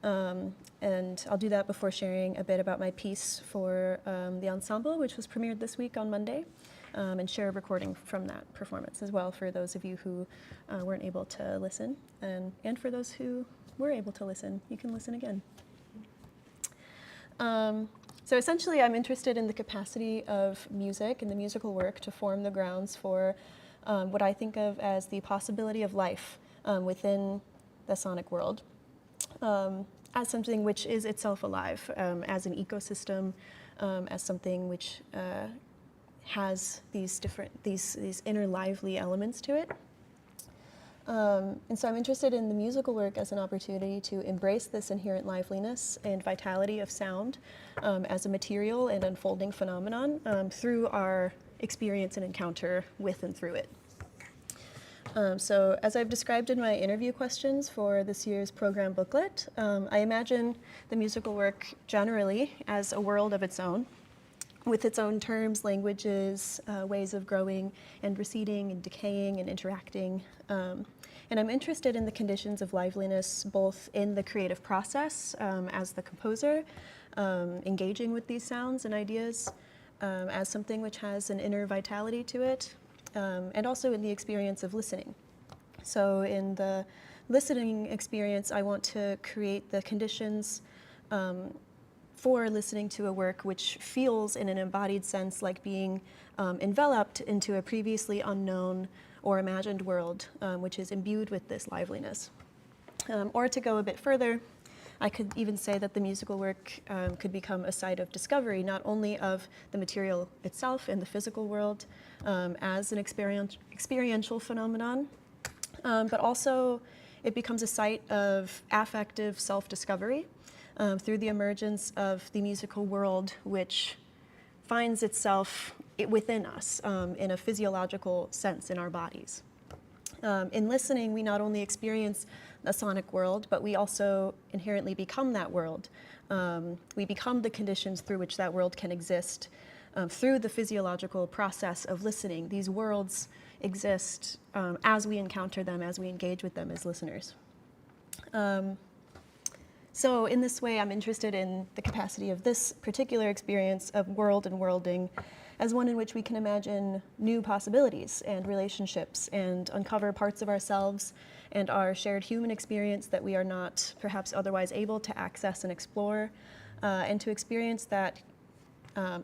And I'll do that before sharing a bit about my piece for the ensemble, which was premiered this week on Monday, and share a recording from that performance as well for those of you who weren't able to listen. And for those who were able to listen, you can listen again. So essentially, I'm interested in the capacity of music and the musical work to form the grounds for what I think of as the possibility of life within the sonic world, as something which is itself alive, as an ecosystem, as something which has these inner lively elements to it. And so I'm interested in the musical work as an opportunity to embrace this inherent liveliness and vitality of sound as a material and unfolding phenomenon through our experience and encounter with and through it. So as I've described in my interview questions for this year's program booklet, I imagine the musical work generally as a world of its own, with its own terms, languages, ways of growing and receding and decaying and interacting. And I'm interested in the conditions of liveliness, both in the creative process as the composer, engaging with these sounds and ideas as something which has an inner vitality to it, and also in the experience of listening. So in the listening experience, I want to create the conditions for listening to a work which feels in an embodied sense like being enveloped into a previously unknown or imagined world, which is imbued with this liveliness. Or to go a bit further, I could even say that the musical work could become a site of discovery, not only of the material itself and the physical world as an experiential phenomenon, but also it becomes a site of affective self-discovery through the emergence of the musical world, which finds itself within us in a physiological sense in our bodies. In listening, we not only experience the sonic world, but we also inherently become that world. We become the conditions through which that world can exist through the physiological process of listening. These worlds exist as we encounter them, as we engage with them as listeners. So in this way, I'm interested in the capacity of this particular experience of world and worlding as one in which we can imagine new possibilities and relationships and uncover parts of ourselves and our shared human experience that we are not perhaps otherwise able to access and explore, and to experience that,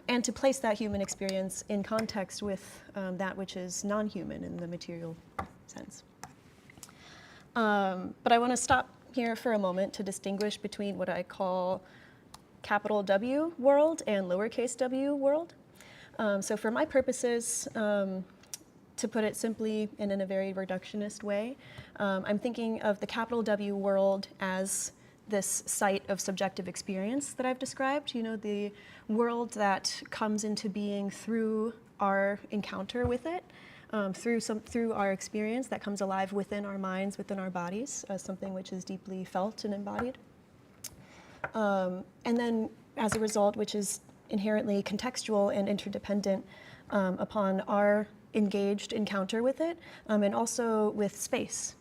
and to place that human experience in context with that which is non-human in the material sense. But I want to stop here for a moment to distinguish between what I call capital W world and lowercase w world. So for my purposes, to put it simply and in a very reductionist way, I'm thinking of the capital W world as this site of subjective experience that I've described, you know, the world that comes into being through our encounter with it, through our experience that comes alive within our minds, within our bodies, as something which is deeply felt and embodied. And then as a result, which is inherently contextual and interdependent upon our engaged encounter with it, and also with space.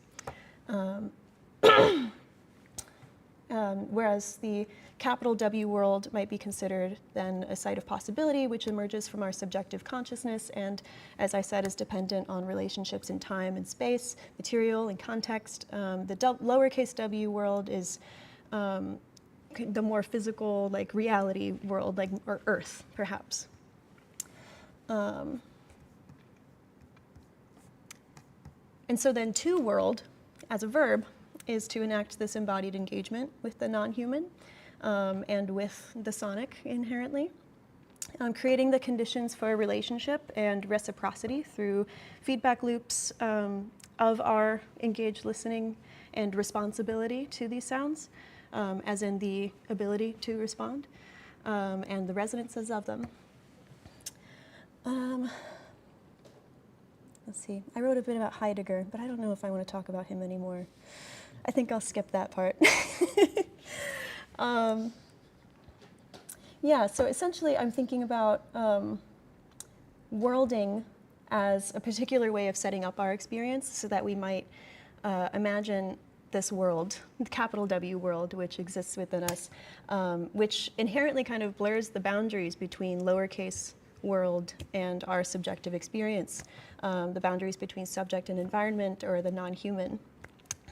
whereas the capital W world might be considered then a site of possibility, which emerges from our subjective consciousness and, as I said, is dependent on relationships in time and space, material and context. The lowercase w world is the more physical, like reality world, like or Earth, perhaps. And so then to world, as a verb, is to enact this embodied engagement with the non-human and with the sonic inherently, creating the conditions for relationship and reciprocity through feedback loops of our engaged listening and responsibility to these sounds, as in the ability to respond, and the resonances of them. Let's see, I wrote a bit about Heidegger, but I don't know if I want to talk about him anymore. I think I'll skip that part. Yeah, so essentially I'm thinking about worlding as a particular way of setting up our experience so that we might imagine this world, the capital W world, which exists within us, which inherently kind of blurs the boundaries between lowercase world and our subjective experience, the boundaries between subject and environment or the non-human.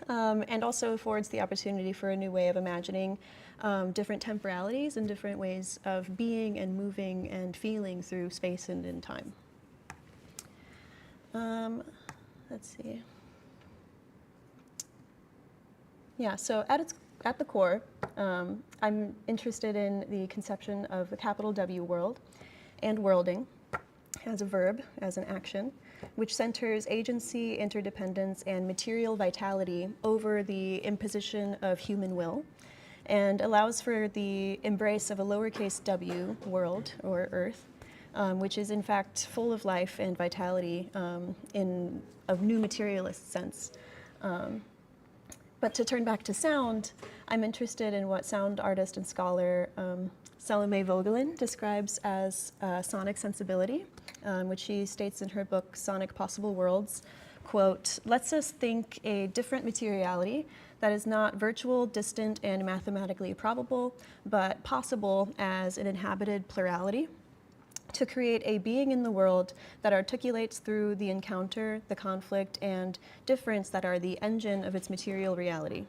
And also affords the opportunity for a new way of imagining different temporalities and different ways of being and moving and feeling through space and in time. Let's see. Yeah, so at the core, I'm interested in the conception of the capital W world and worlding as a verb, as an action, which centers agency, interdependence, and material vitality over the imposition of human will, and allows for the embrace of a lowercase w world, or Earth, which is in fact full of life and vitality in a new materialist sense. But to turn back to sound, I'm interested in what sound artist and scholar Salome Vogelin describes as sonic sensibility, which she states in her book, Sonic Possible Worlds, quote, lets us think a different materiality that is not virtual, distant, and mathematically probable, but possible as an inhabited plurality, to create a being in the world that articulates through the encounter, the conflict, and difference that are the engine of its material reality.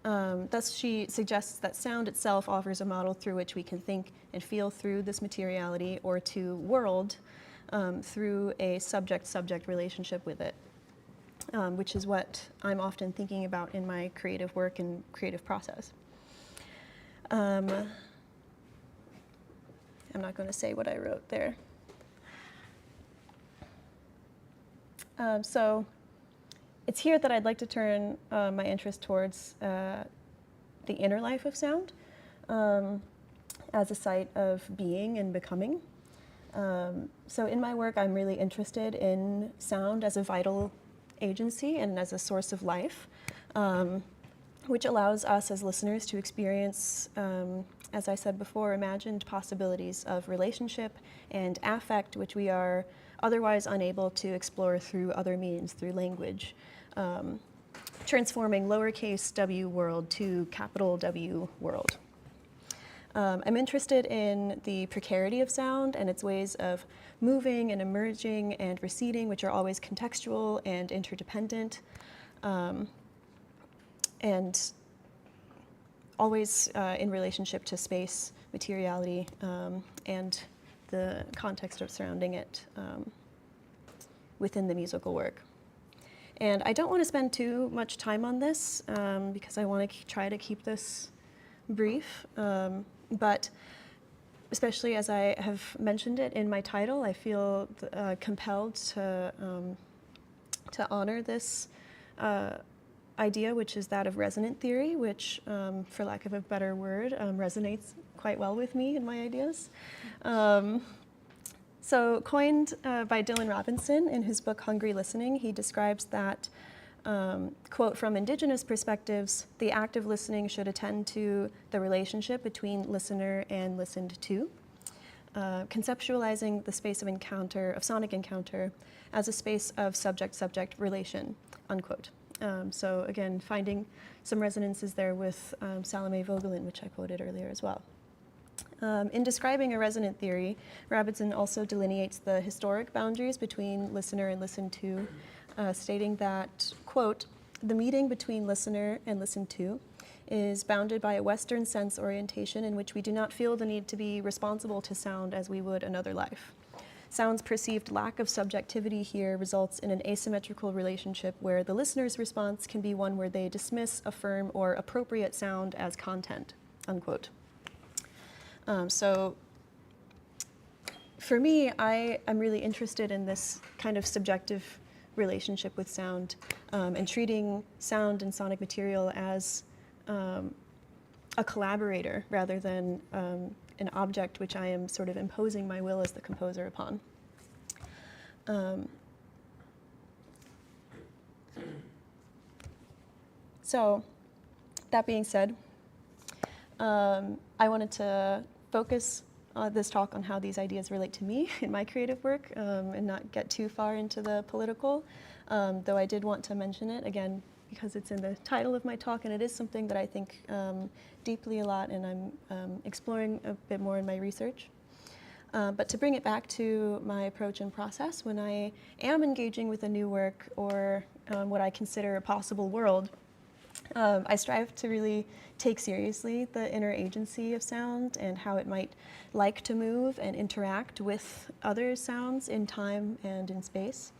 Thus, she suggests that sound itself offers a model through which we can think and feel through this materiality, or to world through a subject-subject relationship with it, which is what I'm often thinking about in my creative work and creative process. I'm not going to say what I wrote there. So it's here that I'd like to turn my interest towards the inner life of sound as a site of being and becoming. So in my work, I'm really interested in sound as a vital agency and as a source of life, which allows us as listeners to experience, as I said before, imagined possibilities of relationship and affect, which we are otherwise unable to explore through other means, through language, transforming lowercase w world to capital W world. I'm interested in the precarity of sound and its ways of moving and emerging and receding, which are always contextual and interdependent, and always in relationship to space, materiality, and the context of surrounding it within the musical work. And I don't want to spend too much time on this because I want to try to keep this brief, but especially as I have mentioned it in my title, I feel compelled to honor this idea, which is that of resonant theory, which, for lack of a better word, resonates quite well with me and my ideas. So coined by Dylan Robinson in his book Hungry Listening, he describes that, quote, from indigenous perspectives, the act of listening should attend to the relationship between listener and listened to, conceptualizing the space of encounter, of sonic encounter, as a space of subject-subject relation, unquote. So again, finding some resonances there with Salome Vogelin, which I quoted earlier as well. In describing a resonant theory, Robinson also delineates the historic boundaries between listener and listened to, stating that, quote, "The meeting between listener and listened to is bounded by a Western sense orientation in which we do not feel the need to be responsible to sound as we would another life. Sound's perceived lack of subjectivity here results in an asymmetrical relationship where the listener's response can be one where they dismiss, affirm, or appropriate sound as content," unquote. So for me, I'm really interested in this kind of subjective relationship with sound, and treating sound and sonic material as a collaborator rather than an object which I am sort of imposing my will as the composer upon. So that being said, I wanted to focus this talk on how these ideas relate to me in my creative work, and not get too far into the political, though I did want to mention it, again, because it's in the title of my talk, and it is something that I think deeply a lot, and I'm exploring a bit more in my research. But to bring it back to my approach and process, when I am engaging with a new work or what I consider a possible world, I strive to really take seriously the inner agency of sound and how it might like to move and interact with other sounds in time and in space.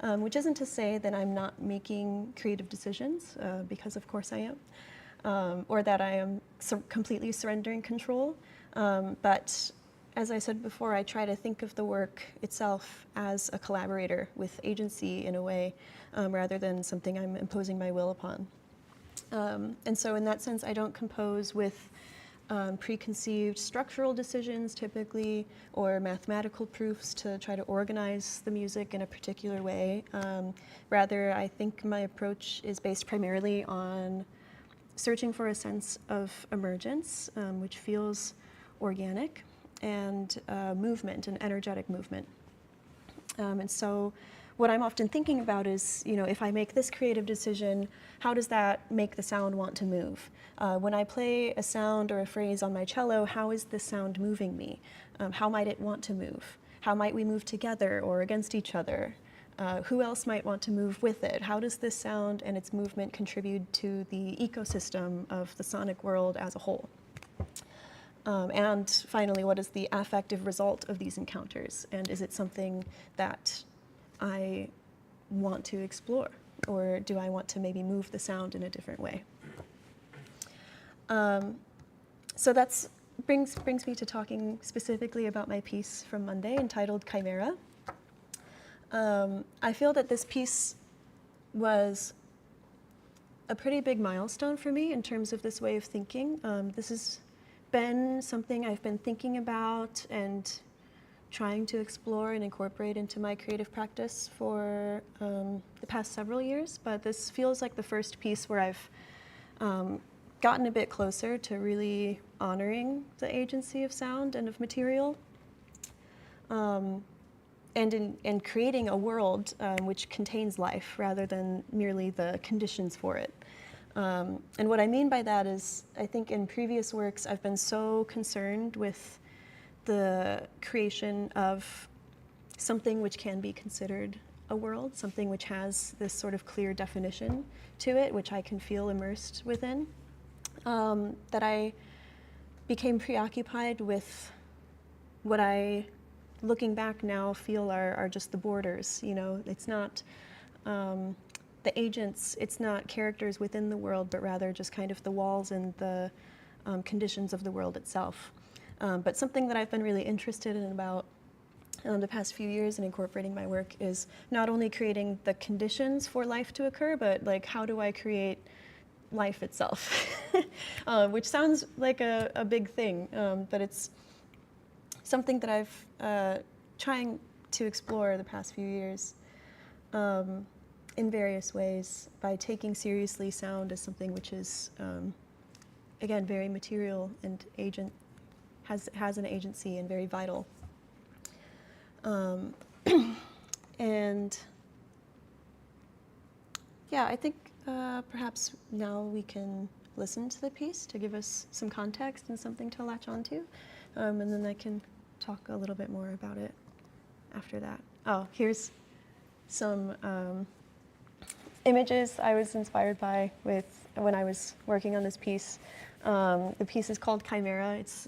Which isn't to say that I'm not making creative decisions, because of course I am, or that I am completely surrendering control. But as I said before, I try to think of the work itself as a collaborator with agency in a way, rather than something I'm imposing my will upon. And so in that sense, I don't compose with preconceived structural decisions typically, or mathematical proofs to try to organize the music in a particular way. Rather, I think my approach is based primarily on searching for a sense of emergence, which feels organic, and movement, an energetic movement. And so what I'm often thinking about is, if I make this creative decision, how does that make the sound want to move? When I play a sound or a phrase on my cello, how is this sound moving me? How might it want to move? How might we move together or against each other? Who else might want to move with it? How does this sound and its movement contribute to the ecosystem of the sonic world as a whole? And finally, what is the affective result of these encounters? And is it something that I want to explore? Or do I want to maybe move the sound in a different way? So that brings me to talking specifically about my piece from Monday entitled Chimera. I feel that this piece was a pretty big milestone for me in terms of this way of thinking. This has been something I've been thinking about and trying to explore and incorporate into my creative practice for the past several years, but this feels like the first piece where I've gotten a bit closer to really honoring the agency of sound and of material, and in creating a world which contains life rather than merely the conditions for it. And what I mean by that is, I think in previous works I've been so concerned with the creation of something which can be considered a world, something which has this sort of clear definition to it, which I can feel immersed within, that I became preoccupied with what I, looking back now, feel are just the borders. It's not the agents, it's not characters within the world, but rather just kind of the walls and the conditions of the world itself. But something that I've been really interested in about the past few years in incorporating my work is not only creating the conditions for life to occur, but like, how do I create life itself? Which sounds like a big thing, but it's something that I've trying to explore the past few years in various ways by taking seriously sound as something which is, again, very material and has an agency and very vital. And yeah, I think perhaps now we can listen to the piece to give us some context and something to latch onto, and then I can talk a little bit more about it after that. Oh, here's some images I was inspired by when I was working on this piece. The piece is called Chimera. It's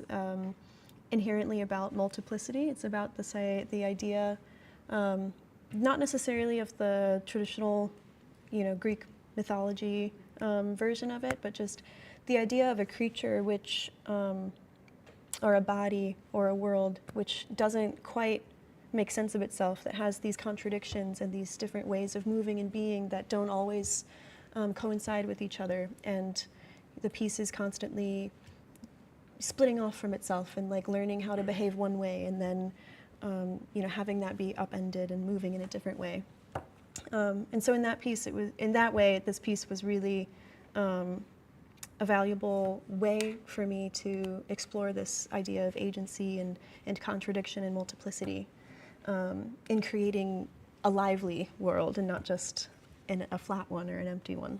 inherently about multiplicity. It's about the idea, not necessarily of the traditional, Greek mythology version of it, but just the idea of a creature which, or a body or a world which doesn't quite make sense of itself, that has these contradictions and these different ways of moving and being that don't always coincide with each other. And the piece is constantly splitting off from itself and like learning how to behave one way and then having that be upended and moving in a different way. And so in that way, this piece was really a valuable way for me to explore this idea of agency and contradiction and multiplicity in creating a lively world and not just a flat one or an empty one.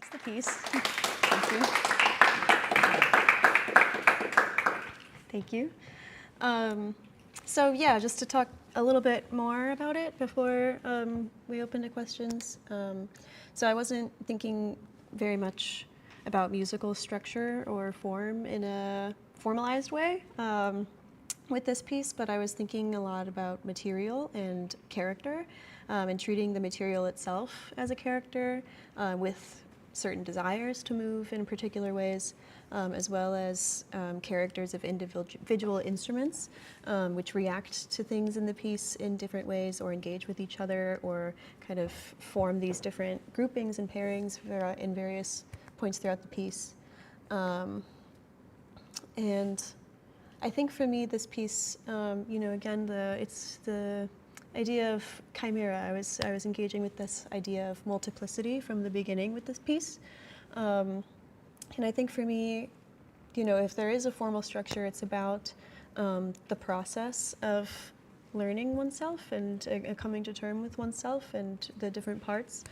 that's the piece. Thank you. Thank you. So yeah, just to talk a little bit more about it before we open to questions. So I wasn't thinking very much about musical structure or form in a formalized way with this piece, but I was thinking a lot about material and character, and treating the material itself as a character with certain desires to move in particular ways, as well as characters of individual instruments, which react to things in the piece in different ways or engage with each other or kind of form these different groupings and pairings in various points throughout the piece. And I think for me, this piece, again, it's the idea of chimera. I was engaging with this idea of multiplicity from the beginning with this piece. And I think for me, if there is a formal structure, it's about the process of learning oneself and coming to terms with oneself and the different parts.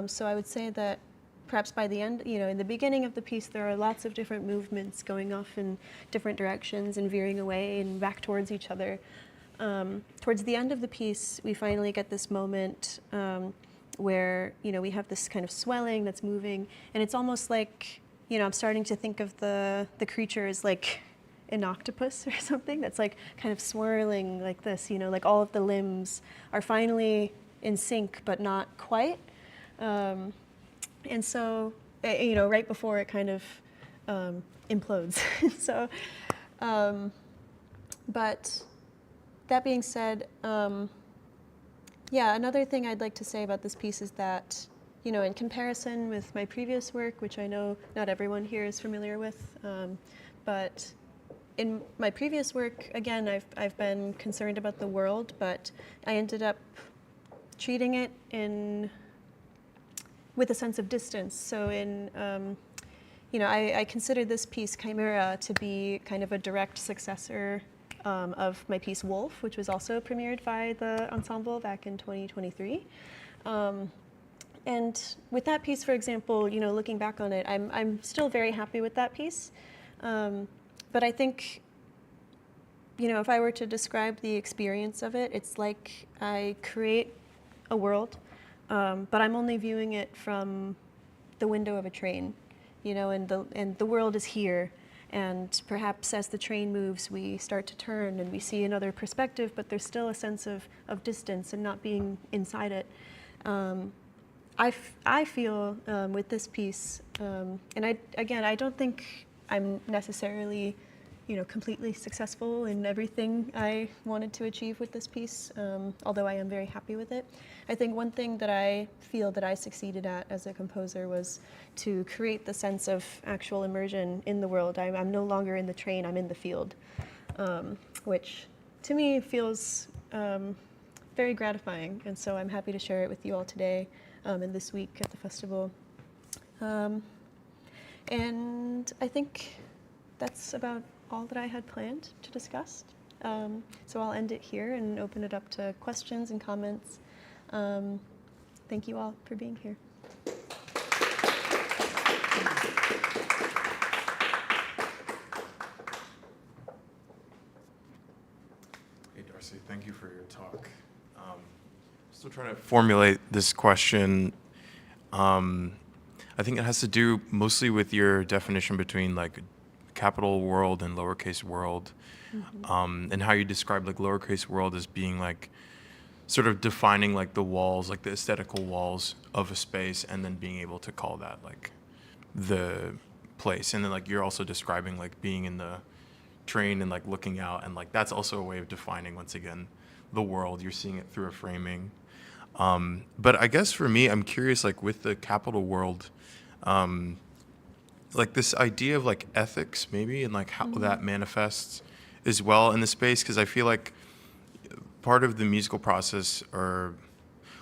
So I would say that perhaps by the end, in the beginning of the piece, there are lots of different movements going off in different directions and veering away and back towards each other. Towards the end of the piece, we finally get this moment where, we have this kind of swelling that's moving, and it's almost like, I'm starting to think of the creature as like an octopus or something that's like kind of swirling like this, like all of the limbs are finally in sync, but not quite. And so, right before it kind of implodes. So, but that being said, another thing I'd like to say about this piece is that, in comparison with my previous work, which I know not everyone here is familiar with, but in my previous work, again, I've been concerned about the world, but I ended up treating it with a sense of distance. So I consider this piece, Chimera, to be kind of a direct successor of my piece Wolf, which was also premiered by the ensemble back in 2023. And with that piece, for example, looking back on it, I'm still very happy with that piece. But I think, if I were to describe the experience of it, it's like I create a world, but I'm only viewing it from the window of a train, and the world is here. And perhaps as the train moves, we start to turn and we see another perspective, but there's still a sense of distance and not being inside it. I feel with this piece, and I don't think I'm necessarily, completely successful in everything I wanted to achieve with this piece, although I am very happy with it. I think one thing that I feel that I succeeded at as a composer was to create the sense of actual immersion in the world. I'm no longer in the train, I'm in the field, which to me feels very gratifying, and so I'm happy to share it with you all today and this week at the festival. And I think that's about all that I had planned to discuss. So I'll end it here and open it up to questions and comments. Thank you all for being here. Hey, Darcy, thank you for your talk. Still trying to formulate this question. I think it has to do mostly with your definition between like capital world and lowercase world, and how you describe like lowercase world as being like sort of defining like the walls, like the aesthetical walls of a space, and then being able to call that like the place. And then like you're also describing like being in the train and like looking out, and like that's also a way of defining once again the world. You're seeing it through a framing. But I guess for me, I'm curious, like with the capital world, like this idea of like ethics maybe, and like how that manifests as well in the space, because I feel like part of the musical process, or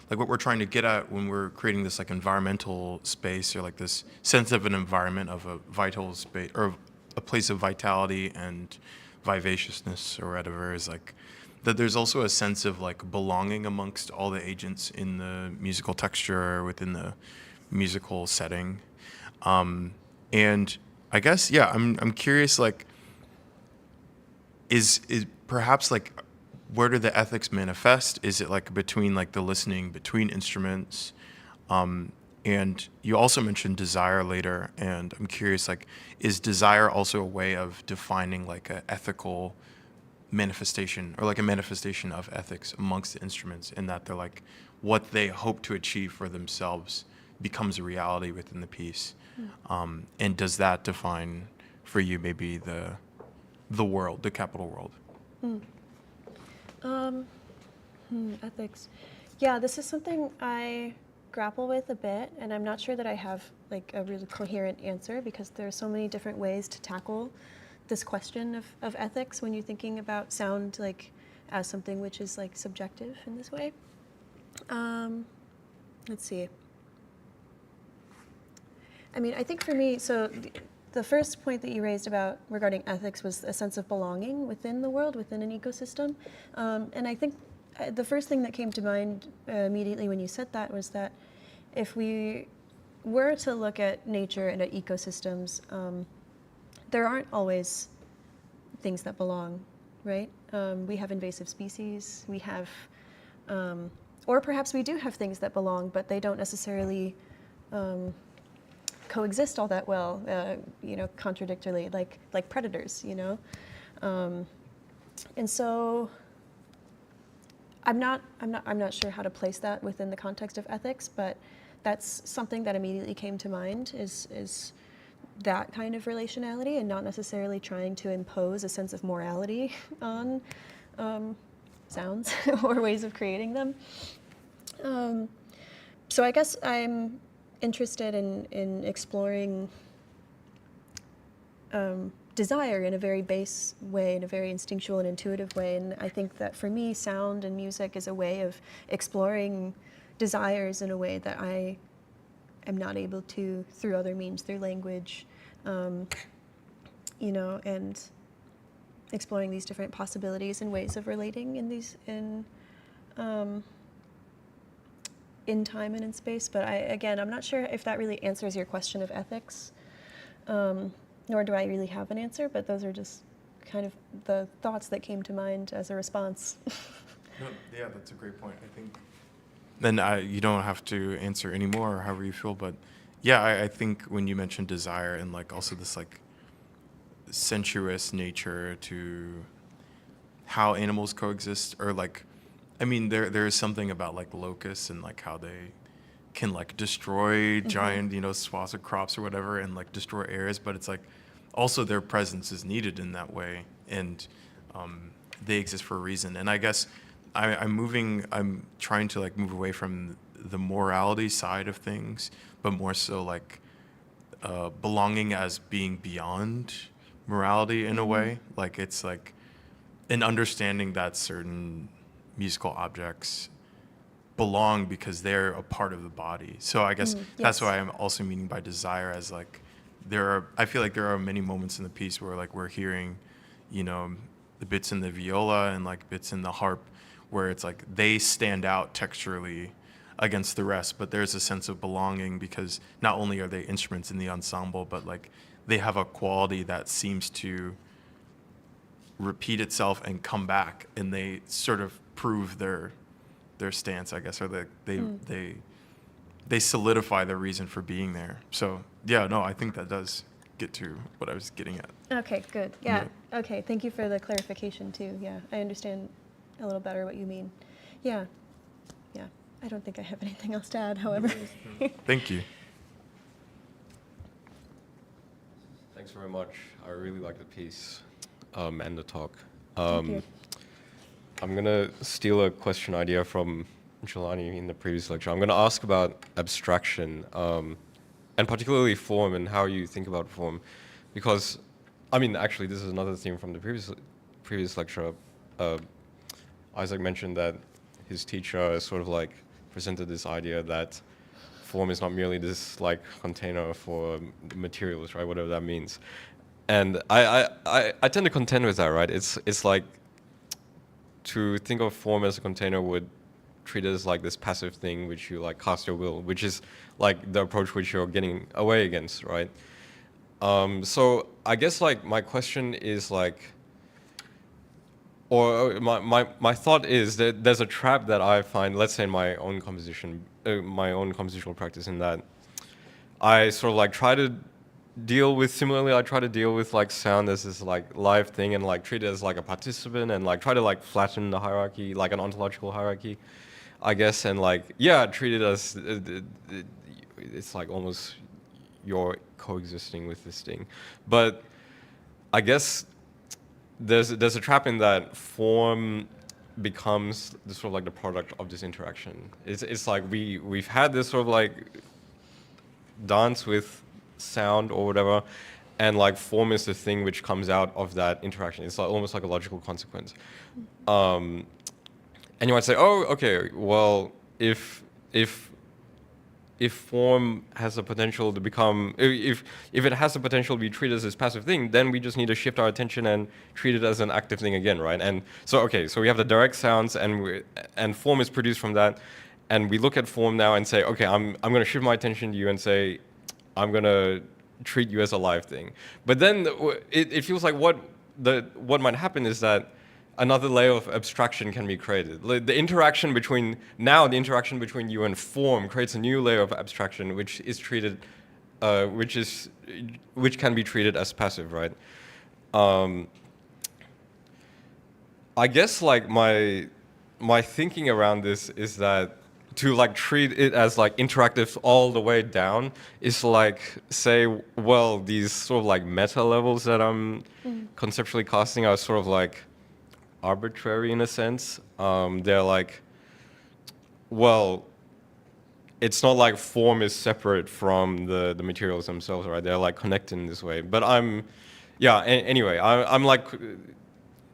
like what we're trying to get at when we're creating this like environmental space, or like this sense of an environment, of a vital space, or a place of vitality and vivaciousness or whatever, is like that there's also a sense of like belonging amongst all the agents in the musical texture or within the musical setting. And I guess, yeah, I'm curious, like, is perhaps like, where do the ethics manifest? Is it like between like the listening between instruments? And you also mentioned desire later, and I'm curious, like, is desire also a way of defining like an ethical manifestation, or like a manifestation of ethics amongst the instruments, in that they're like, what they hope to achieve for themselves becomes a reality within the piece? And does that define for you maybe the world, the capital world? Ethics. Yeah, this is something I grapple with a bit, and I'm not sure that I have like a really coherent answer, because there are so many different ways to tackle this question of ethics when you're thinking about sound like as something which is like subjective in this way. Let's see. I mean, I think for me, so the first point that you raised about regarding ethics was a sense of belonging within the world, within an ecosystem. And I think the first thing that came to mind immediately when you said that was that if we were to look at nature and at ecosystems, there aren't always things that belong, right? We have invasive species, we have, or perhaps we do have things that belong, but they don't necessarily coexist all that well, you know, contradictorily, like predators, you know? And so I'm not sure how to place that within the context of ethics, but that's something that immediately came to mind, is that kind of relationality, and not necessarily trying to impose a sense of morality on sounds or ways of creating them. So I guess I'm interested in exploring desire in a very base way, in a very instinctual and intuitive way. And I think that for me, sound and music is a way of exploring desires in a way that I am not able to through other means, through language, you know, and exploring these different possibilities and ways of relating in these, in time and in space. But I'm not sure if that really answers your question of ethics, nor do I really have an answer, but those are just kind of the thoughts that came to mind as a response. No, yeah, that's a great point. I think then you don't have to answer anymore, or however you feel, but yeah, I think when you mentioned desire and like also this like sensuous nature to how animals coexist, or like, I mean, there is something about like locusts and like how they can like destroy giant, you know, swaths of crops or whatever, and like destroy areas, but it's like also their presence is needed in that way, and they exist for a reason. And I guess I'm trying to like move away from the morality side of things, but more so like belonging as being beyond morality in a way. Like it's like an understanding that certain musical objects belong because they're a part of the body. So I guess that's what I'm also meaning by desire, as like I feel like there are many moments in the piece where like we're hearing, you know, the bits in the viola and like bits in the harp where it's like they stand out texturally against the rest, but there's a sense of belonging because not only are they instruments in the ensemble, but like they have a quality that seems to repeat itself and come back, and they sort of prove their stance, I guess, or they solidify their reason for being there. So yeah, no, I think that does get to what I was getting at. Okay, good. Yeah. Okay, thank you for the clarification too. Yeah, I understand a little better what you mean. Yeah. Yeah. I don't think I have anything else to add, however. Thank you. Thanks very much. I really like the piece and the talk. Thank you. I'm going to steal a question idea from Jelani in the previous lecture. I'm going to ask about abstraction, and particularly form and how you think about form. Because, I mean, actually, this is another theme from the previous lecture. Isaac mentioned that his teacher sort of like presented this idea that form is not merely this like container for materials, right? Whatever that means. And I tend to contend with that, right? It's like to think of form as a container would treat it as like this passive thing which you like cast your will, which is like the approach which you're getting away against, right? So I guess like my question is like, or my thought is that there's a trap that I find, let's say in my own compositional practice, in that I sort of like try to deal with like sound as this like live thing and like treat it as like a participant and like try to like flatten the hierarchy, like an ontological hierarchy, I guess, and like, yeah, treat it as, it's like almost you're coexisting with this thing. But I guess there's a trap in that form becomes the sort of like the product of this interaction. It's like we've had this sort of like dance with sound or whatever, and like form is the thing which comes out of that interaction. It's like almost like a logical consequence. And you might say, oh, okay, well, if form has the potential to become, if it has the potential to be treated as this passive thing, then we just need to shift our attention and treat it as an active thing again, right? And so, okay, so we have the direct sounds, and form is produced from that, and we look at form now and say, okay, I'm going to shift my attention to you and say, I'm going to treat you as a live thing. But then it feels like what might happen is that another layer of abstraction can be created. The interaction between you and form creates a new layer of abstraction, which is treated, which can be treated as passive, right? I guess like my thinking around this is that to like treat it as like interactive all the way down is like say, well, these sort of like meta levels that I'm conceptually casting are sort of like arbitrary in a sense. They're like, well, it's not like form is separate from the materials themselves, right? They're like connected in this way. But anyway, I'm like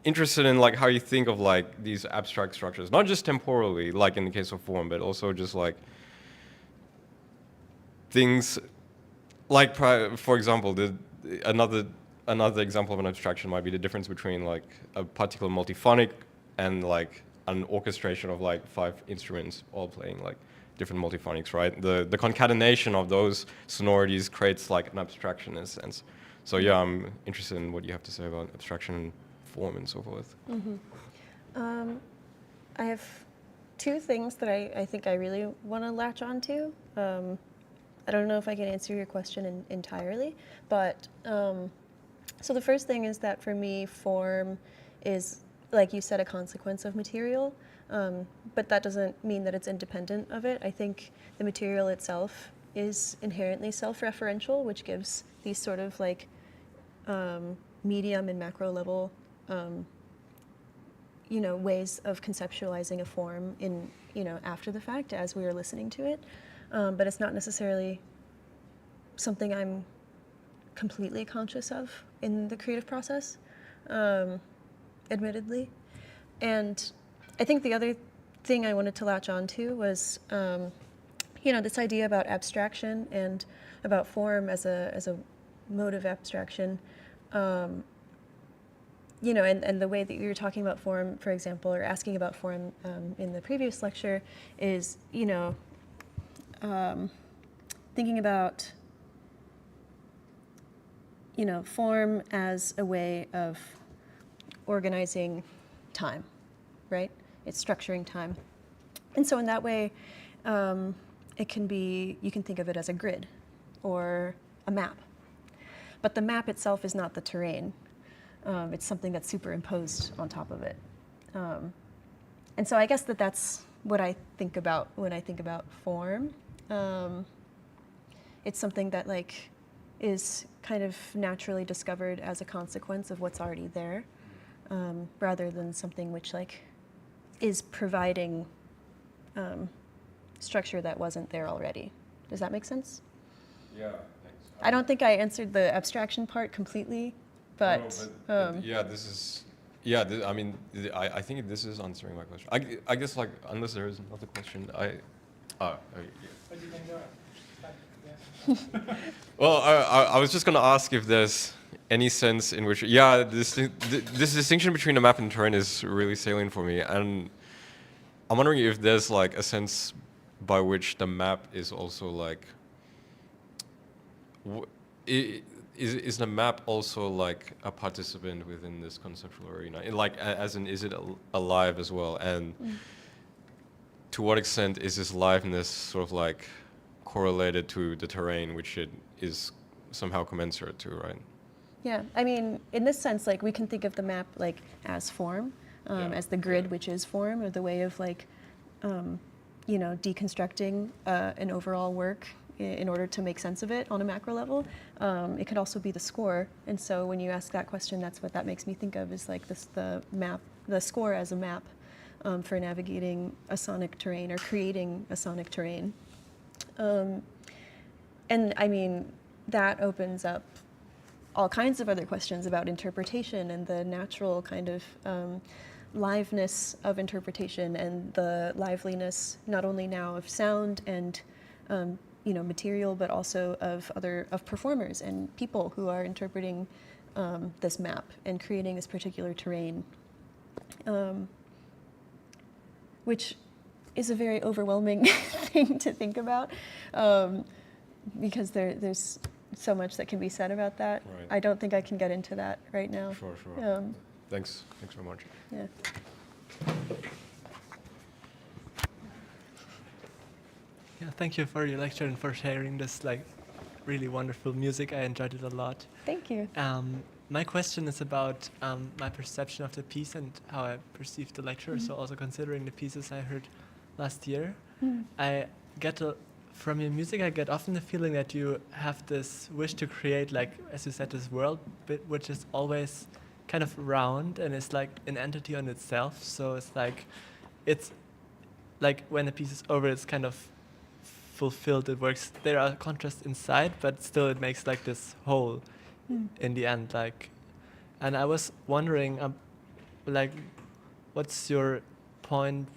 interested in like how you think of like these abstract structures, not just temporally, like in the case of form, but also just like things like, for example, another example of an abstraction might be the difference between like a particular multiphonic and like an orchestration of like 5 instruments all playing like different multiphonics, right? The concatenation of those sonorities creates like an abstraction in a sense. So yeah, I'm interested in what you have to say about abstraction, form, and so forth. I have 2 things that I think I really want to latch on to. I don't know if I can answer your question entirely, but so the first thing is that for me, form is, like you said, a consequence of material, but that doesn't mean that it's independent of it. I think the material itself is inherently self-referential, which gives these sort of like medium and macro level ways of conceptualizing a form in, after the fact as we are listening to it. But it's not necessarily something I'm completely conscious of in the creative process, admittedly. And I think the other thing I wanted to latch on to was, this idea about abstraction and about form as a mode of abstraction. And the way that you were talking about form, for example, or asking about form in the previous lecture is, thinking about, form as a way of organizing time, right? It's structuring time. And so in that way, it can be, you can think of it as a grid or a map. But the map itself is not the terrain. It's something that's superimposed on top of it. And so I guess that's what I think about when I think about form. It's something that like is kind of naturally discovered as a consequence of what's already there, rather than something which like is providing structure that wasn't there already. Does that make sense? Yeah, thanks. I don't think I answered the abstraction part completely, but yeah, this is. Yeah, I mean, I think this is answering my question. I guess like unless there is another question, yeah. Well, I was just going to ask if there's any sense in which, this distinction between the map and terrain is really salient for me. And I'm wondering if there's like a sense by which the map is also like, is the map also like a participant within this conceptual arena? Like, as in, is it alive as well? And to what extent is this liveness sort of like correlated to the terrain, which it is somehow commensurate to, right? Yeah, I mean, in this sense, like we can think of the map like as form, as the grid, which is form, or the way of like, you know, deconstructing an overall work in order to make sense of it on a macro level. It could also be the score, and so when you ask that question, that's what that makes me think of, is like the map, the score as a map for navigating a sonic terrain or creating a sonic terrain. And I mean, that opens up all kinds of other questions about interpretation and the natural kind of liveness of interpretation and the liveliness not only now of sound and you know, material, but also of performers and people who are interpreting this map and creating this particular terrain, which is a very overwhelming thing to think about, because there's so much that can be said about that. Right. I don't think I can get into that right now. Sure. Thanks very much. Yeah. Yeah, thank you for your lecture and for sharing this like really wonderful music. I enjoyed it a lot. Thank you. My question is about my perception of the piece and how I perceived the lecture. So also considering the pieces I heard last year, I get from your music, I get often the feeling that you have this wish to create, like, as you said, this world, which is always kind of round and it's like an entity on itself. So it's like when a piece is over, it's kind of fulfilled, it works. There are contrasts inside, but still it makes like this whole in the end. Like, and I was wondering, like, what's your point,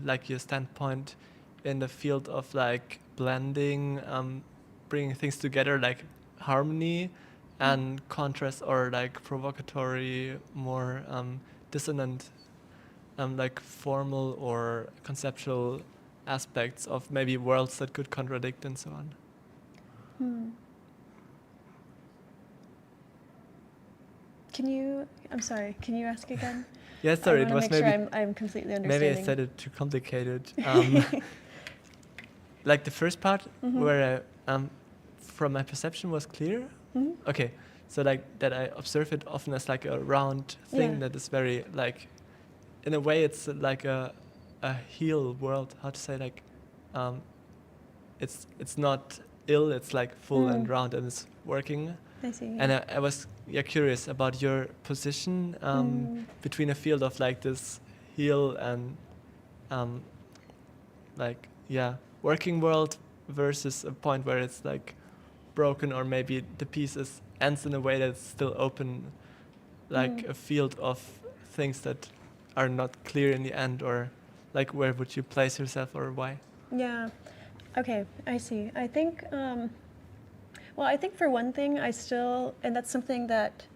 like your standpoint in the field of like blending, bringing things together, like harmony and contrast, or like provocatory, more dissonant, like formal or conceptual aspects of maybe worlds that could contradict and so on. I'm sorry, can you ask again? Yeah, sorry, it was make maybe sure I'm completely understanding. maybe I said it too complicated. Like the first part where from my perception was clear. Okay, so like that I observe it often as like a round thing that is very like, in a way it's like a heel world. How to say, like, it's not ill. It's like full and round and it's working. I see. And I was curious about your position between a field of like this heel and like working world versus a point where it's like broken, or maybe the piece ends in a way that's still open, like a field of things that are not clear in the end, or like where would you place yourself or why? Yeah. Okay, I see. I think, well, I think for one thing, and that's something that,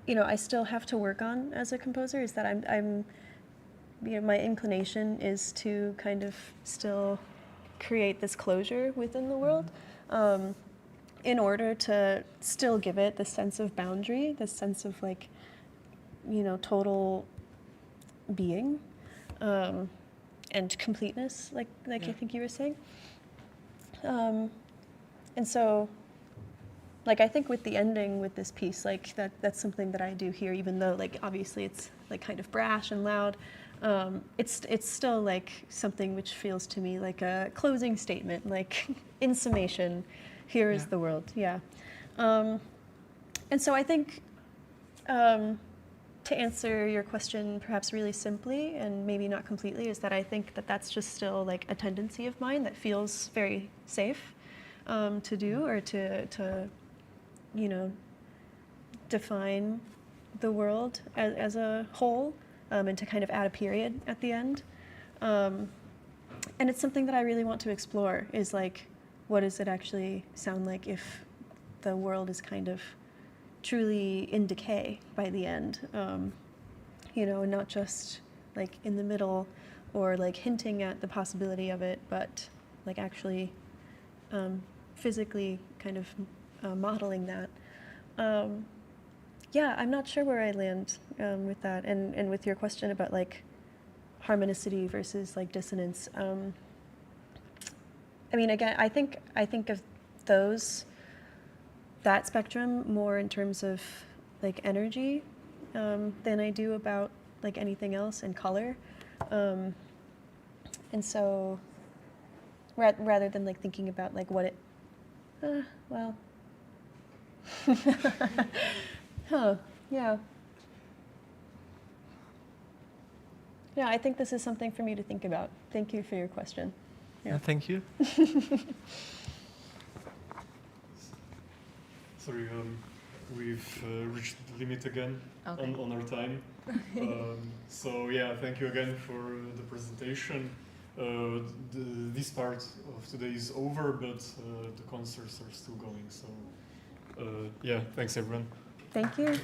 you know, I still have to work on as a composer, is that I'm you know, my inclination is to kind of still create this closure within the world, in order to still give it the sense of boundary, the sense of like, you know, total being, and completeness, like I think you were saying. And so, like, I think with the ending with this piece, like that's something that I do here, even though like obviously it's like kind of brash and loud. It's still like something which feels to me like a closing statement, like in summation, here is the world. Yeah. And so I think, to answer your question perhaps really simply and maybe not completely, is that I think that that's just still like a tendency of mine that feels very safe to do, or to you know, define the world as a whole, and to kind of add a period at the end. And it's something that I really want to explore, is like, what does it actually sound like if the world is kind of truly in decay by the end, you know, and not just like in the middle, or like hinting at the possibility of it, but like actually physically kind of modeling that. Yeah, I'm not sure where I land with that, and with your question about like harmonicity versus like dissonance. I mean, again, I think of that spectrum more in terms of like energy than I do about like anything else, and color. And so rather than like thinking about like what it, well, yeah. Yeah, I think this is something for me to think about. Thank you for your question. Yeah, thank you. Sorry, we've reached the limit again on our time. So yeah, thank you again for the presentation. This part of today is over, but the concerts are still going. So yeah, thanks everyone. Thank you.